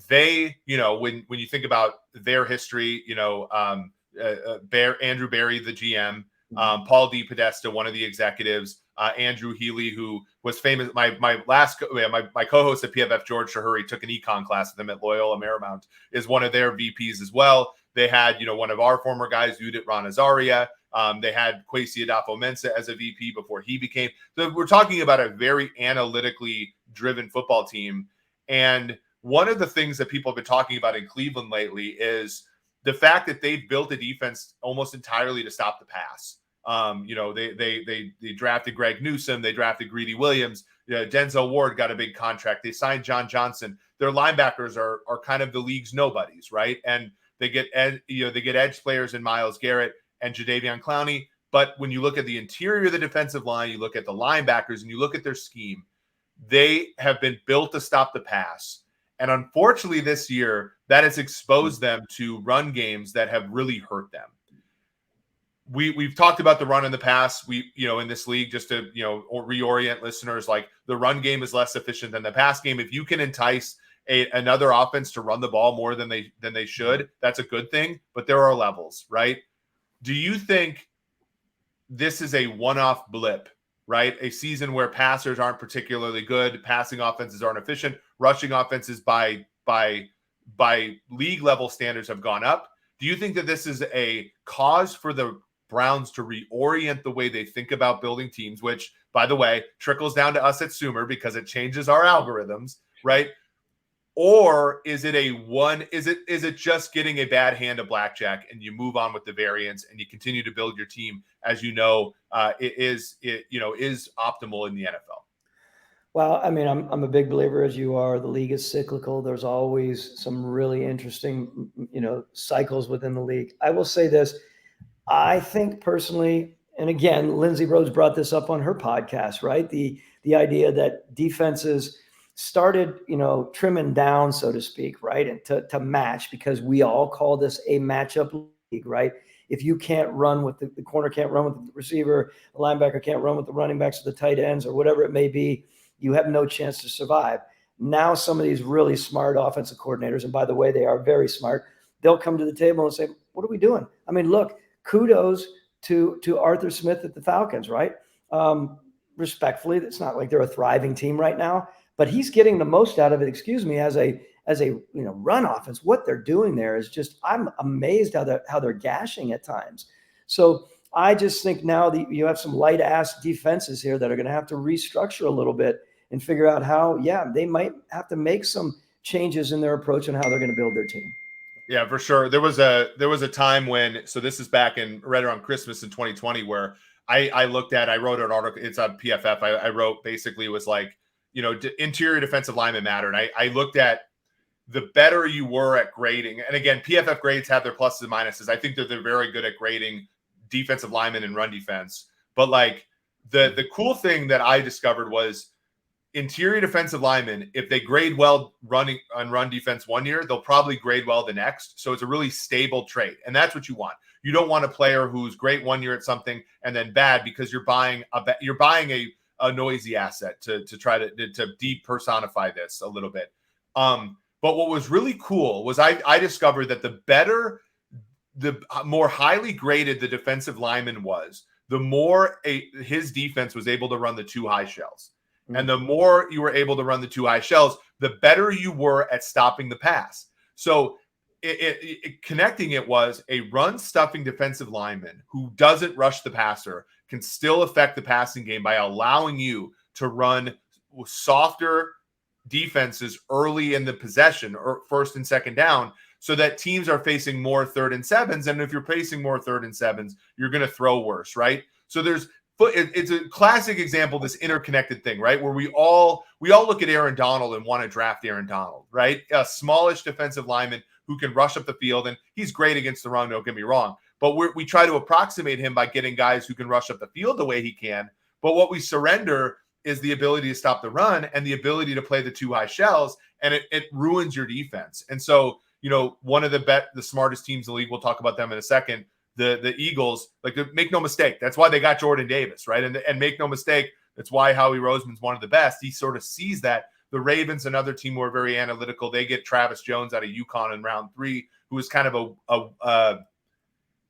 they, when you think about their history, Andrew Berry, the GM, Paul DePodesta, one of the executives, Andrew Healy, who was famous. My co-host at PFF, George Shahuri, took an econ class with them at Loyola Marymount, is one of their VPs as well. They had, one of our former guys, Udit Ranazaria. They had Kwesi Adafo-Mensah as a VP before he became. So we're talking about a very analytically driven football team. And one of the things that people have been talking about in Cleveland lately is the fact that they've built a defense almost entirely to stop the pass. They drafted Greg Newsome, they drafted Greedy Williams, Denzel Ward got a big contract. They signed John Johnson. Their linebackers are kind of the league's nobodies, right? And they get edge players in Myles Garrett and Jadeveon Clowney. But when you look at the interior of the defensive line, you look at the linebackers, and you look at their scheme, they have been built to stop the pass. And unfortunately, this year, that has exposed them to run games that have really hurt them. We've talked about the run in the past. In this league, just to reorient listeners, like the run game is less efficient than the pass game. If you can entice another offense to run the ball more than they should, that's a good thing. But there are levels, right? Do you think this is a one-off blip, right? A season where passers aren't particularly good, passing offenses aren't efficient, rushing offenses by league level standards have gone up. Do you think that this is a cause for the Browns to reorient the way they think about building teams, which, by the way, trickles down to us at Sumer because it changes our algorithms, right? Or is it is it just getting a bad hand of blackjack and you move on with the variance and you continue to build your team as is optimal in the NFL? Well, I mean, I'm a big believer, as you are. The league is cyclical. There's always some really interesting, cycles within the league. I will say this. I think personally, and again, Lindsay Rhodes brought this up on her podcast, right? The idea that defenses started, trimming down, so to speak, right? And to match, because we all call this a matchup league, right? If you can't run with the corner, can't run with the receiver, the linebacker can't run with the running backs or the tight ends or whatever it may be, you have no chance to survive. Now, some of these really smart offensive coordinators, and by the way, they are very smart, they'll come to the table and say, what are we doing? I mean, look, kudos to Arthur Smith at the Falcons, right? Respectfully, it's not like they're a thriving team right now, but he's getting the most out of it, as a run offense. What they're doing there is just, I'm amazed how they're gashing at times. So I just think now that you have some light ass defenses here that are going to have to restructure a little bit and figure out how, they might have to make some changes in their approach and how they're going to build their team. Yeah, for sure. There was a time when, so this is back right around Christmas in 2020, where I wrote an article. It's on PFF. I wrote, basically, it was like, interior defensive linemen matter. And I looked at the better you were at grading. And again, PFF grades have their pluses and minuses. I think that they're very good at grading defensive linemen and run defense. But like the cool thing that I discovered was interior defensive linemen, if they grade well running on run defense one year, they'll probably grade well the next. So it's a really stable trait. And that's what you want. You don't want a player who's great one year at something and then bad, because you're buying a noisy asset to try to depersonify this a little bit. But what was really cool was I discovered that the more highly graded the defensive lineman was, the more his defense was able to run the two high shells. And the more you were able to run the two high shells, the better you were at stopping the pass. So connecting it was a run-stuffing defensive lineman who doesn't rush the passer can still affect the passing game by allowing you to run softer defenses early in the possession, or first and second down, so that teams are facing more 3rd and 7s. And if you're facing more 3rd and 7s, you're going to throw worse, right? So it's a classic example of this interconnected thing, right? Where we all look at Aaron Donald and want to draft Aaron Donald, right? A smallish defensive lineman who can rush up the field, and he's great against the run, don't get me wrong. But we try to approximate him by getting guys who can rush up the field the way he can. But what we surrender is the ability to stop the run and the ability to play the two high shells, and it ruins your defense. And so, one of the smartest teams in the league, we'll talk about them in a second, the Eagles, make no mistake, that's why they got Jordan Davis, right? And make no mistake, that's why Howie Roseman's one of the best. He sort of sees that. The Ravens, another team who are very analytical, they get Travis Jones out of UConn in round 3, who is kind of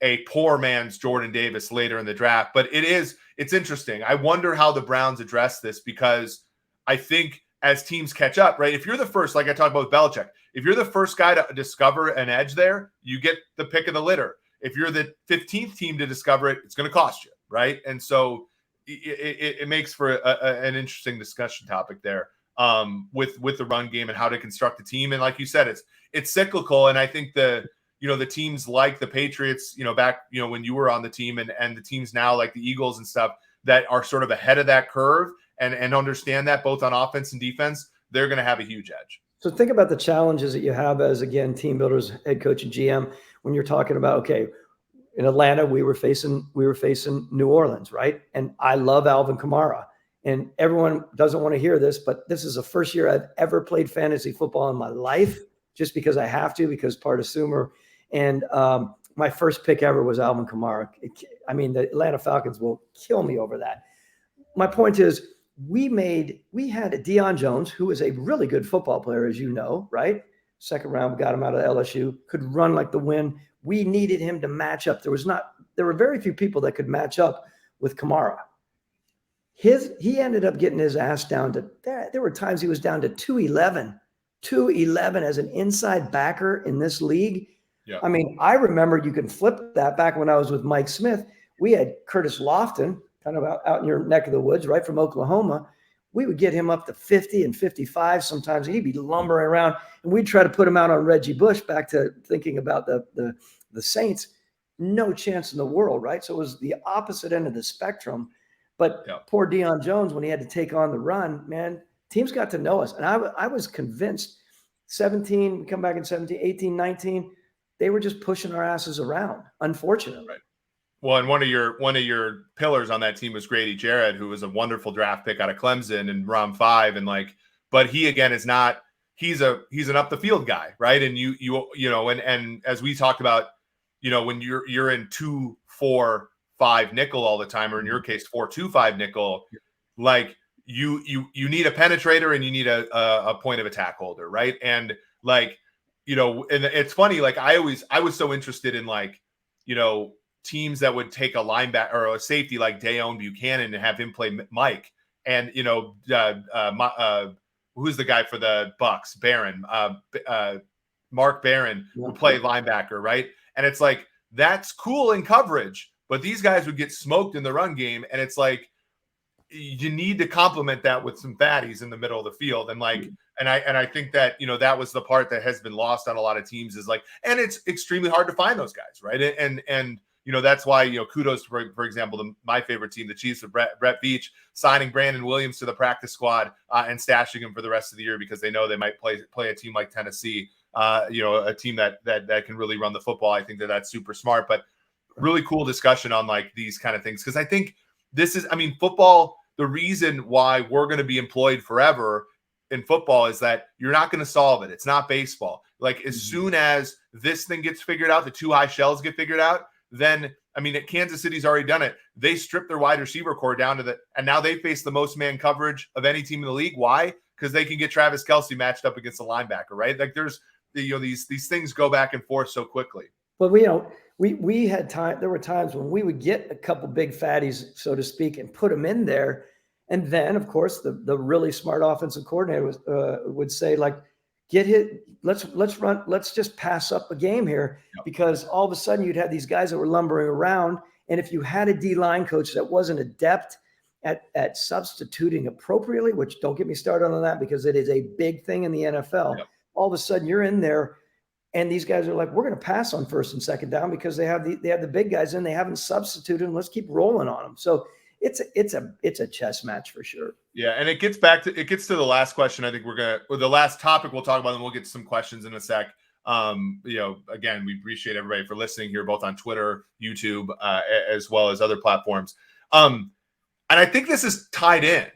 a poor man's Jordan Davis later in the draft. But it's interesting. I wonder how the Browns address this, because I think as teams catch up, right? If you're the first, like I talked about with Belichick, if you're the first guy to discover an edge there, you get the pick of the litter. If you're the 15th team to discover it, it's going to cost you, right? And so it makes for an interesting discussion topic there. with the run game and how to construct a team. And like you said, it's cyclical. And I think the teams like the Patriots, back, when you were on the team and the teams now like the Eagles and stuff that are sort of ahead of that curve and understand that both on offense and defense, they're going to have a huge edge. So think about the challenges that you have as, again, team builders, head coach and GM, when you're talking about, okay, in Atlanta, we were facing New Orleans, right? And I love Alvin Kamara. And everyone doesn't want to hear this, but this is the first year I've ever played fantasy football in my life, just because I have to, because part of Sumer. And my first pick ever was Alvin Kamara. The Atlanta Falcons will kill me over that. My point is, we had a Deion Jones, who is a really good football player, as you know, right? Second round, got him out of LSU, could run like the wind. We needed him to match up. There were very few people that could match up with Kamara. He ended up getting his ass down to that. There were times he was down to 211 as an inside backer in this league. Yeah. I remember, you can flip that back when I was with Mike Smith. We had Curtis Lofton, kind of out in your neck of the woods, right, from Oklahoma. We would get him up to 50 and 55 sometimes. He'd be lumbering around, and we'd try to put him out on Reggie Bush, back to thinking about the Saints. No chance in the world, right? So it was the opposite end of the spectrum. But poor Deion Jones, when he had to take on the run, man, teams got to know us. And I was convinced 17, we come back in 17, 18, 19, they were just pushing our asses around, unfortunately. Right. Well, and one of your pillars on that team was Grady Jarrett, who was a wonderful draft pick out of Clemson in round 5. And but he, again, is not, he's an up the field guy, right? And and as we talked about, when you're in 2-4-5 nickel all the time, or in your case 4-2-5 nickel, you need a penetrator and you need a point of attack holder, right? And and it's funny, I was so interested in teams that would take a linebacker or a safety like Dayon Buchanan and have him play Mike, and who's the guy for the Bucks? Barron, Mark Barron would play linebacker, right? And it's that's cool in coverage, but these guys would get smoked in the run game, and it's you need to complement that with some fatties in the middle of the field, and and I think that that was the part that has been lost on a lot of teams, is and it's extremely hard to find those guys, right? And that's why kudos for example my favorite team, the Chiefs, of Brett Veach, signing Brandon Williams to the practice squad and stashing him for the rest of the year, because they know they might play a team like Tennessee, a team that can really run the football. I think that's super smart. But really cool discussion on these kind of things, because I think this is, football, the reason why we're going to be employed forever in football is that you're not going to solve it. It's not baseball. As soon as this thing gets figured out, the two high shells get figured out, then Kansas City's already done it. They stripped their wide receiver core down to and now they face the most man coverage of any team in the league. Why? Because they can get Travis Kelce matched up against a linebacker, right? There's these things go back and forth so quickly. But we had time. There were times when we would get a couple big fatties, so to speak, and put them in there, and then of course the really smart offensive coordinator would say get hit. Let's run. Let's just pass up a game here, because all of a sudden you'd have these guys that were lumbering around, and if you had a D-line coach that wasn't adept at substituting appropriately, which don't get me started on that, because it is a big thing in the NFL. All of a sudden you're in there, and these guys are we're going to pass on first and second down because they have the big guys in. They haven't substituted, and let's keep rolling on them. So it's a chess match for sure. Yeah, and it gets to the last question. I think the last topic we'll talk about, and we'll get to some questions in a sec. Again, we appreciate everybody for listening here, both on Twitter, YouTube, as well as other platforms. And I think this is tied in.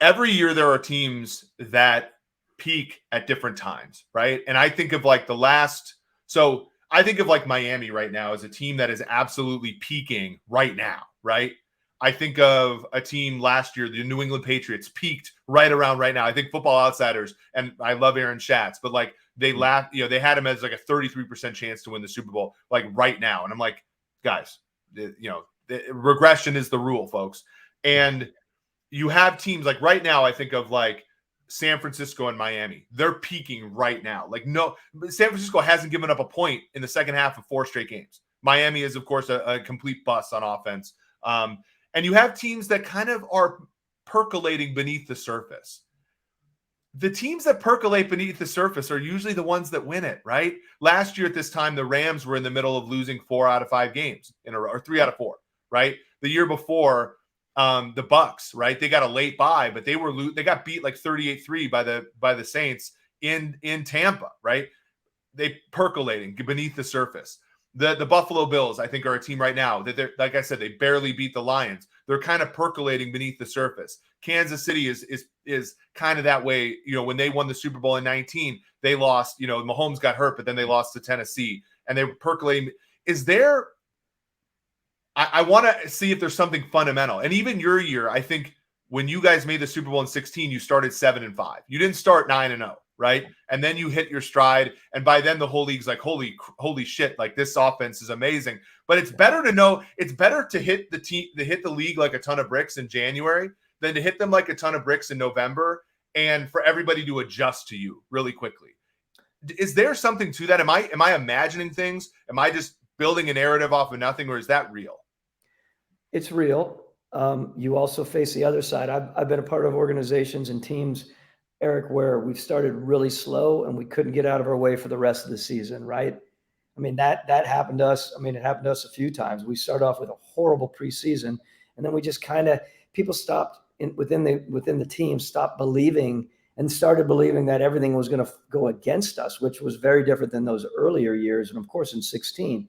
Every year there are teams that peak at different times, right? And I think of I think of Miami right now as a team that is absolutely peaking right now, right? I think of a team last year, the New England Patriots, peaked right around right now. I think Football Outsiders, and I love Aaron Schatz, but they they had him as a 33% chance to win the Super Bowl right now. And I'm guys, the regression is the rule, folks. And you have teams right now, I think of San Francisco and Miami. They're peaking right now. No, San Francisco hasn't given up a point in the second half of 4 straight games. Miami is, of course, a complete bust on offense. And you have teams that kind of are percolating beneath the surface. the teams that percolate beneath the surface are usually the ones that win it, right? Last year at this time, the Rams were in the middle of losing 4 out of 5 games in a row, or 3 out of 4, right? The year before, the Bucks, right? They got a late bye, but they got beat like 38-3 by the Saints in Tampa, right? They percolating beneath the surface. The Buffalo Bills, I think, are a team right now that they're, like I said, they barely beat the Lions. They're kind of percolating beneath the surface. Kansas City is kind of that way. When they won the Super Bowl in 19, they lost. Mahomes got hurt, but then they lost to Tennessee, and they were percolating. Is there? I want to see if there's something fundamental. And even your year, I think when you guys made the Super Bowl in 16, you started 7-5. You didn't start 9-0, right? And then you hit your stride. And by then the whole league's like, holy shit, like this offense is amazing. But it's better to hit the league like a ton of bricks in January than to hit them like a ton of bricks in November and for everybody to adjust to you really quickly. Is there something to that? Am I imagining things? Am I just building a narrative off of nothing, or is that real? It's real. You also face the other side. I've been a part of organizations and teams, Eric, where we've started really slow and we couldn't get out of our way for the rest of the season, right? I mean, that happened to us. I mean, it happened to us a few times. We started off with a horrible preseason, and then we just people stopped within the team, stopped believing and started believing that everything was going to go against us, which was very different than those earlier years. And of course, in 16,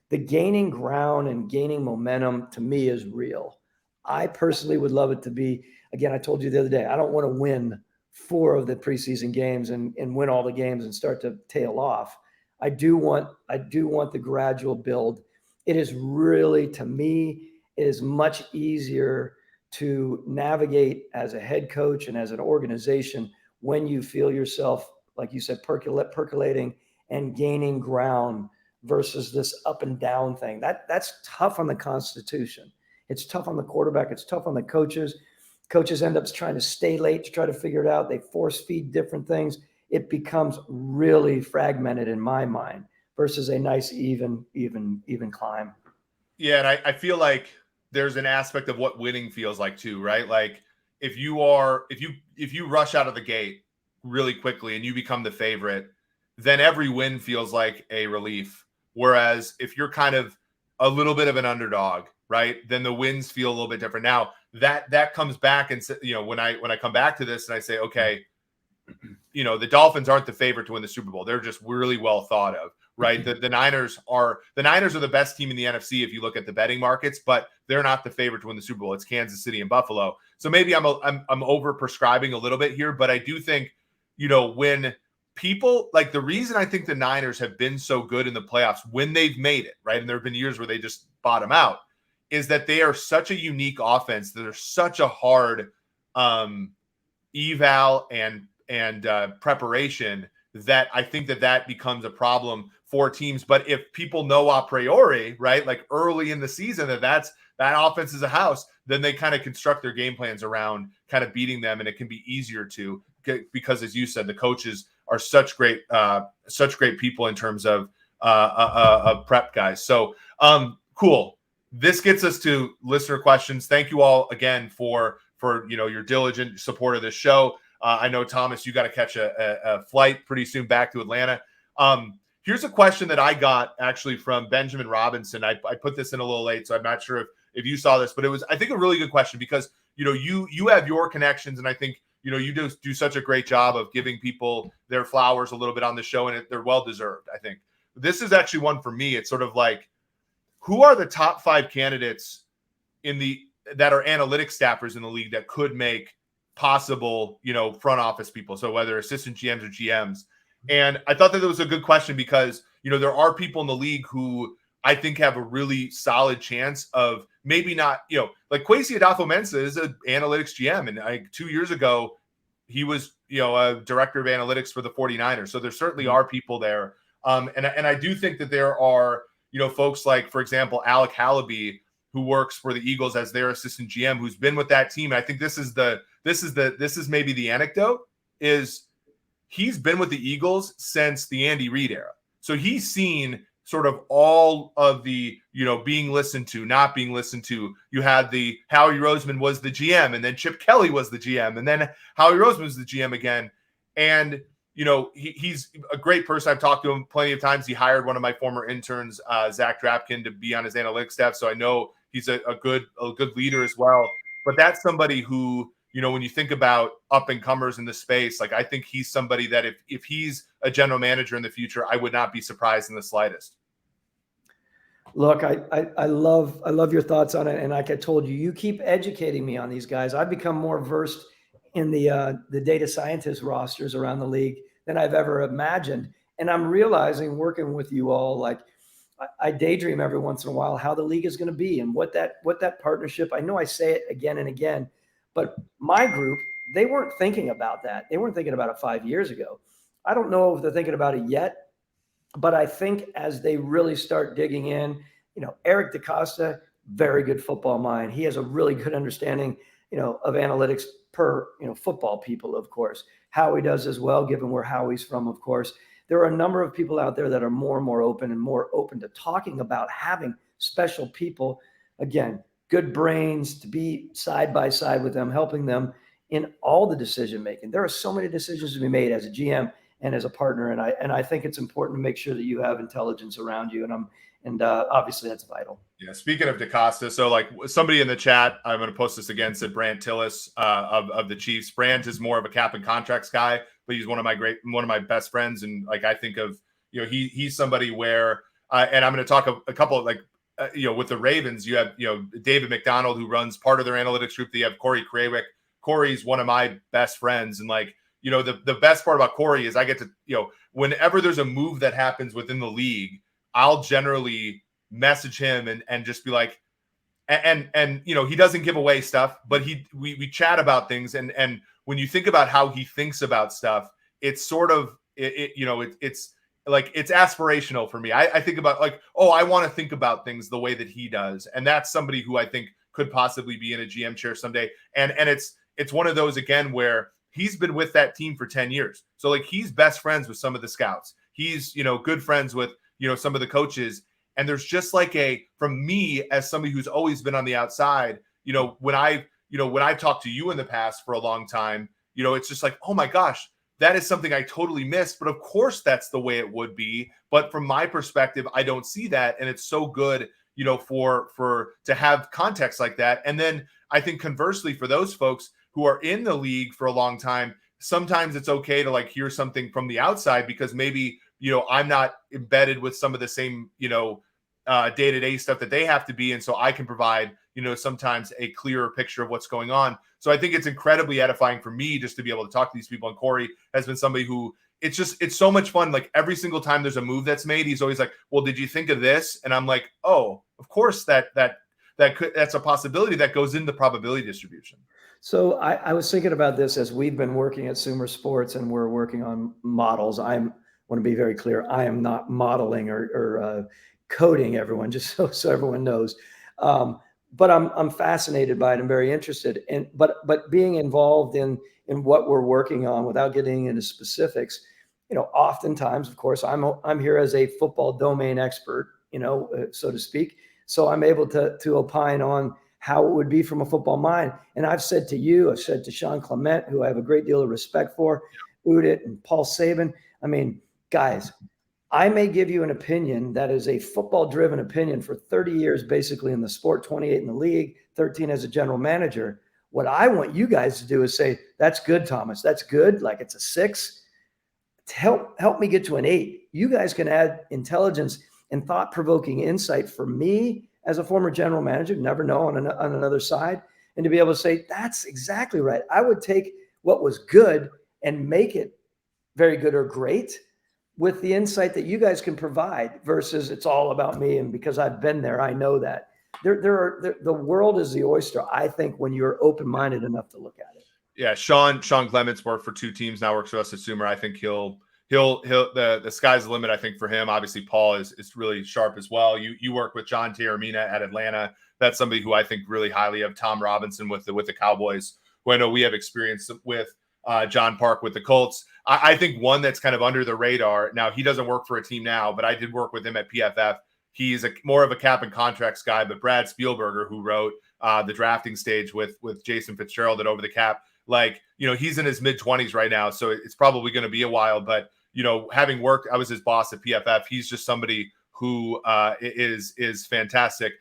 the gaining ground and gaining momentum to me is real. I personally would love it to be, again, I told you the other day, I don't want to win 4 of the preseason games and win all the games and start to tail off. I do want the gradual build. It is really, to me, it is much easier to navigate as a head coach and as an organization when you feel yourself, like you said, percolating and gaining ground versus this up and down thing. That's tough on the Constitution. It's tough on the quarterback. It's tough on the coaches. Coaches end up trying to stay late to try to figure it out. They force feed different things. It becomes really fragmented in my mind versus a nice even climb. Yeah, and I feel like there's an aspect of what winning feels like too, right? Like if you rush out of the gate really quickly and you become the favorite, then every win feels like a relief. Whereas if you're kind of a little bit of an underdog, right, then the wins feel a little bit different. Now that comes back, and when I come back to this and I say, okay, the Dolphins aren't the favorite to win the Super Bowl. They're just really well thought of, right? The Niners are the best team in the NFC if you look at the betting markets, but they're not the favorite to win the Super Bowl. It's Kansas City and Buffalo. So maybe I'm over prescribing a little bit here, but I do think, when people, like, the reason I think the Niners have been so good in the playoffs when they've made it, right, and there have been years where they just bottom out, is that they are such a unique offense that they're such a hard eval and preparation that I think that becomes a problem for teams. But if people know a priori, right, like early in the season that offense is a house, then they kind of construct their game plans around kind of beating them, and it can be easier to get, because as you said, the coaches are such great people in terms of prep guys. So cool. This gets us to listener questions. Thank you all again for your diligent support of this show. I know, Thomas, you got to catch a flight pretty soon back to Atlanta. Here's a question that I got actually from Benjamin Robinson. I put this in a little late, so I'm not sure if you saw this, but it was, I think, a really good question because, you have your connections, and I think, you do such a great job of giving people their flowers a little bit on the show, and they're well-deserved, I think. This is actually one for me. It's sort of like, who are the top 5 candidates that are analytics staffers in the league that could make possible, front office people? So whether assistant GMs or GMs. And I thought that was a good question because, there are people in the league who I think have a really solid chance of maybe not, like Kwesi Adolfo-Mensah is an analytics GM. And 2 years ago, he was, a director of analytics for the 49ers. So there certainly are people there. And I do think that there are, folks like, for example, Alec Hallaby, who works for the Eagles as their assistant GM, who's been with that team. And I think this is maybe the anecdote, is he's been with the Eagles since the Andy Reid era. So he's seen sort of all of the, being listened to, not being listened to. You had the Howie Roseman was the GM, and then Chip Kelly was the GM, and then Howie Roseman was the GM again. And, he's a great person. I've talked to him plenty of times. He hired one of my former interns, Zach Drapkin, to be on his analytics staff. So I know he's a good leader as well. But that's somebody who, when you think about up and comers in the space, like I think he's somebody that if he's a general manager in the future, I would not be surprised in the slightest. Look, I love your thoughts on it. And like I told you, you keep educating me on these guys. I've become more versed in the data scientist rosters around the league than I've ever imagined. And I'm realizing, working with you all, like I daydream every once in a while how the league is going to be and what that partnership. I know I say it again and again, but my group, they weren't thinking about that. They weren't thinking about it 5 years ago. I don't know if they're thinking about it yet, but I think as they really start digging in, Eric DaCosta, very good football mind. He has a really good understanding, of analytics per, football people, of course. Howie does as well, given where Howie's from, of course. There are a number of people out there that are more and more open to talking about having special people, again, good brains, to be side by side with them, helping them in all the decision making. There are so many decisions to be made as a GM and as a partner, and I think it's important to make sure that you have intelligence around you, and obviously that's vital. Yeah. Speaking of DaCosta, so like somebody in the chat, I'm going to post this again, said Brandt Tillis of the Chiefs. Brandt is more of a cap and contracts guy, but he's one of my best friends, and like I think of he's somebody where and I'm going to talk a couple of like with the Ravens, you have David McDonald, who runs part of their analytics group. You have Corey Krawick. Corey's one of my best friends, and like the best part about Corey is I get to whenever there's a move that happens within the league, I'll generally message him and just be like, and he doesn't give away stuff, but we chat about things, and when you think about how he thinks about stuff, it's sort of it's like it's aspirational for me. I think about like, oh, I want to think about things the way that he does, and that's somebody who I think could possibly be in a GM chair someday. And it's one of those again where he's been with that team for 10 years, so like he's best friends with some of the scouts. He's good friends with some of the coaches. And there's just like from me as somebody who's always been on the outside, when I've talked to you in the past for a long time, it's just like, oh my gosh, that is something I totally missed. But of course that's the way it would be. But from my perspective, I don't see that. And it's so good, for to have context like that. And then I think conversely, for those folks who are in the league for a long time, sometimes it's okay to like hear something from the outside, because maybe I'm not embedded with some of the same, day-to-day stuff that they have to be. And so I can provide, sometimes a clearer picture of what's going on. So I think it's incredibly edifying for me just to be able to talk to these people. And Corey has been somebody who it's so much fun. Like every single time there's a move that's made, he's always like, well, did you think of this? And I'm like, oh, of course that's a possibility that goes into probability distribution. So I was thinking about this as we've been working at SumerSports and we're working on models. I want to be very clear. I am not modeling or coding, everyone, just so everyone knows. But I'm fascinated by it. I'm very interested. But being involved in what we're working on, without getting into specifics, oftentimes, of course, I'm here as a football domain expert, so to speak. So I'm able to opine on how it would be from a football mind. And I've said to you, I've said to Sean Clement, who I have a great deal of respect for, Udit and Paul Saban. I mean, guys, I may give you an opinion that is a football-driven opinion for 30 years, basically in the sport, 28 in the league, 13 as a general manager. What I want you guys to do is say, that's good, Thomas. That's good. Like it's a 6. Help me get to an 8. You guys can add intelligence and thought-provoking insight for me as a former general manager, never know on another side, and to be able to say, that's exactly right. I would take what was good and make it very good or great with the insight that you guys can provide, versus it's all about me. And because I've been there, I know that the world is the oyster, I think, when you're open-minded enough to look at it. Yeah. Sean Clements worked for 2 teams now, works for us at Sumer. I think he'll the sky's the limit, I think, for him. Obviously, Paul is really sharp as well. You work with John Terramina at Atlanta. That's somebody who I think really highly of. Tom Robinson with the Cowboys, who I know we have experience with. John Park with the Colts. I think one that's kind of under the radar. Now, he doesn't work for a team now, but I did work with him at PFF. He's more of a cap and contracts guy, but Brad Spielberger, who wrote the drafting stage with Jason Fitzgerald at Over the Cap, like, he's in his mid-20s right now, so it's probably going to be a while. But, having worked, I was his boss at PFF. He's just somebody who is fantastic.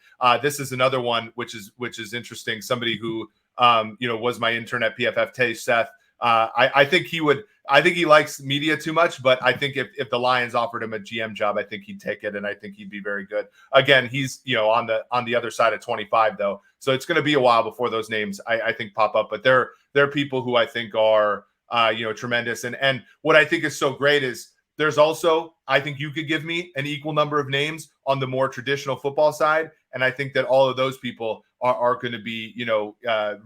This is another one which is interesting. Somebody who was my intern at PFF, Tay Seth. I think he likes media too much, but I think if the Lions offered him a GM job, I think he'd take it, and I think he'd be very good. Again, he's on the other side of 25 though, so it's going to be a while before those names I think pop up. But they're people who I think are tremendous, and what I think is so great is there's also, I think you could give me an equal number of names on the more traditional football side, and I think that all of those people are going to be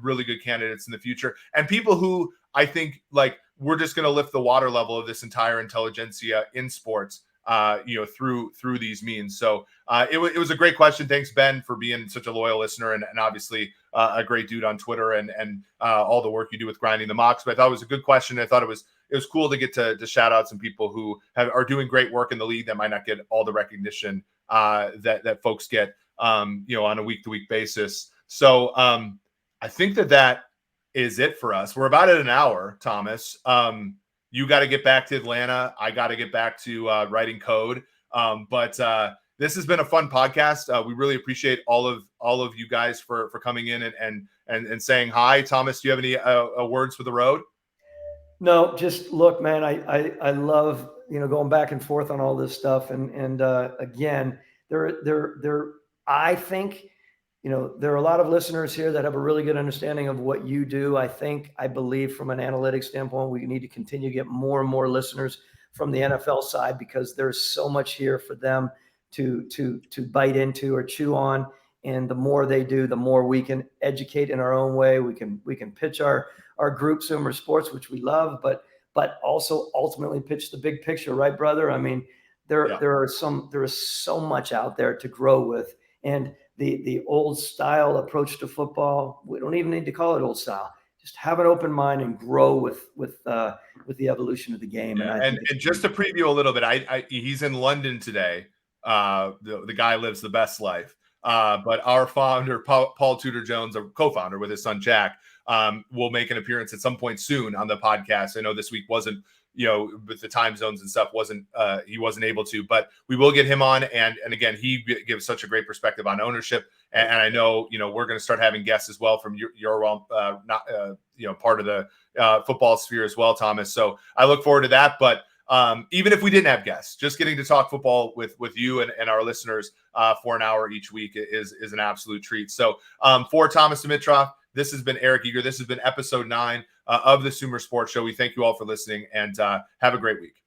really good candidates in the future, and people who I think like we're just going to lift the water level of this entire intelligentsia in sports, through these means. So it was a great question. Thanks, Ben, for being such a loyal listener, and obviously a great dude on Twitter, and all the work you do with grinding the mocks. But I thought it was a good question. I thought it was cool to get to shout out some people who are doing great work in the league that might not get all the recognition that folks get, on a week-to-week basis. So I think that is it for us. We're about at an hour, Thomas. You got to get back to Atlanta. I got to get back to writing code. But this has been a fun podcast. We really appreciate all of you guys for coming in and saying hi. Thomas, do you have any words for the road? No, just look, man, I love, going back and forth on all this stuff. And again, I think, there are a lot of listeners here that have a really good understanding of what you do. I believe from an analytics standpoint, we need to continue to get more and more listeners from the NFL side, because there's so much here for them to bite into or chew on. And the more they do, the more we can educate in our own way. We can pitch our group SumerSports, which we love, but also ultimately pitch the big picture, right, brother? I mean, there is so much out there to grow with. And the old style approach to football, we don't even need to call it old style. Just have an open mind and grow with the evolution of the game. Yeah. And just to preview a little bit, he's in London today. The guy lives the best life. But our founder, Paul Tudor Jones, a co-founder with his son Jack, will make an appearance at some point soon on the podcast. I know this week wasn't, with the time zones and stuff, he wasn't able to, but we will get him on. And again, he gives such a great perspective on ownership. And I know, we're going to start having guests as well from your part of the football sphere as well, Thomas. So I look forward to that. But even if we didn't have guests, just getting to talk football with you and our listeners for an hour each week is an absolute treat. So for Thomas Dimitroff, this has been Eric Eager. This has been episode 9 of the SumerSports Show. We thank you all for listening, and have a great week.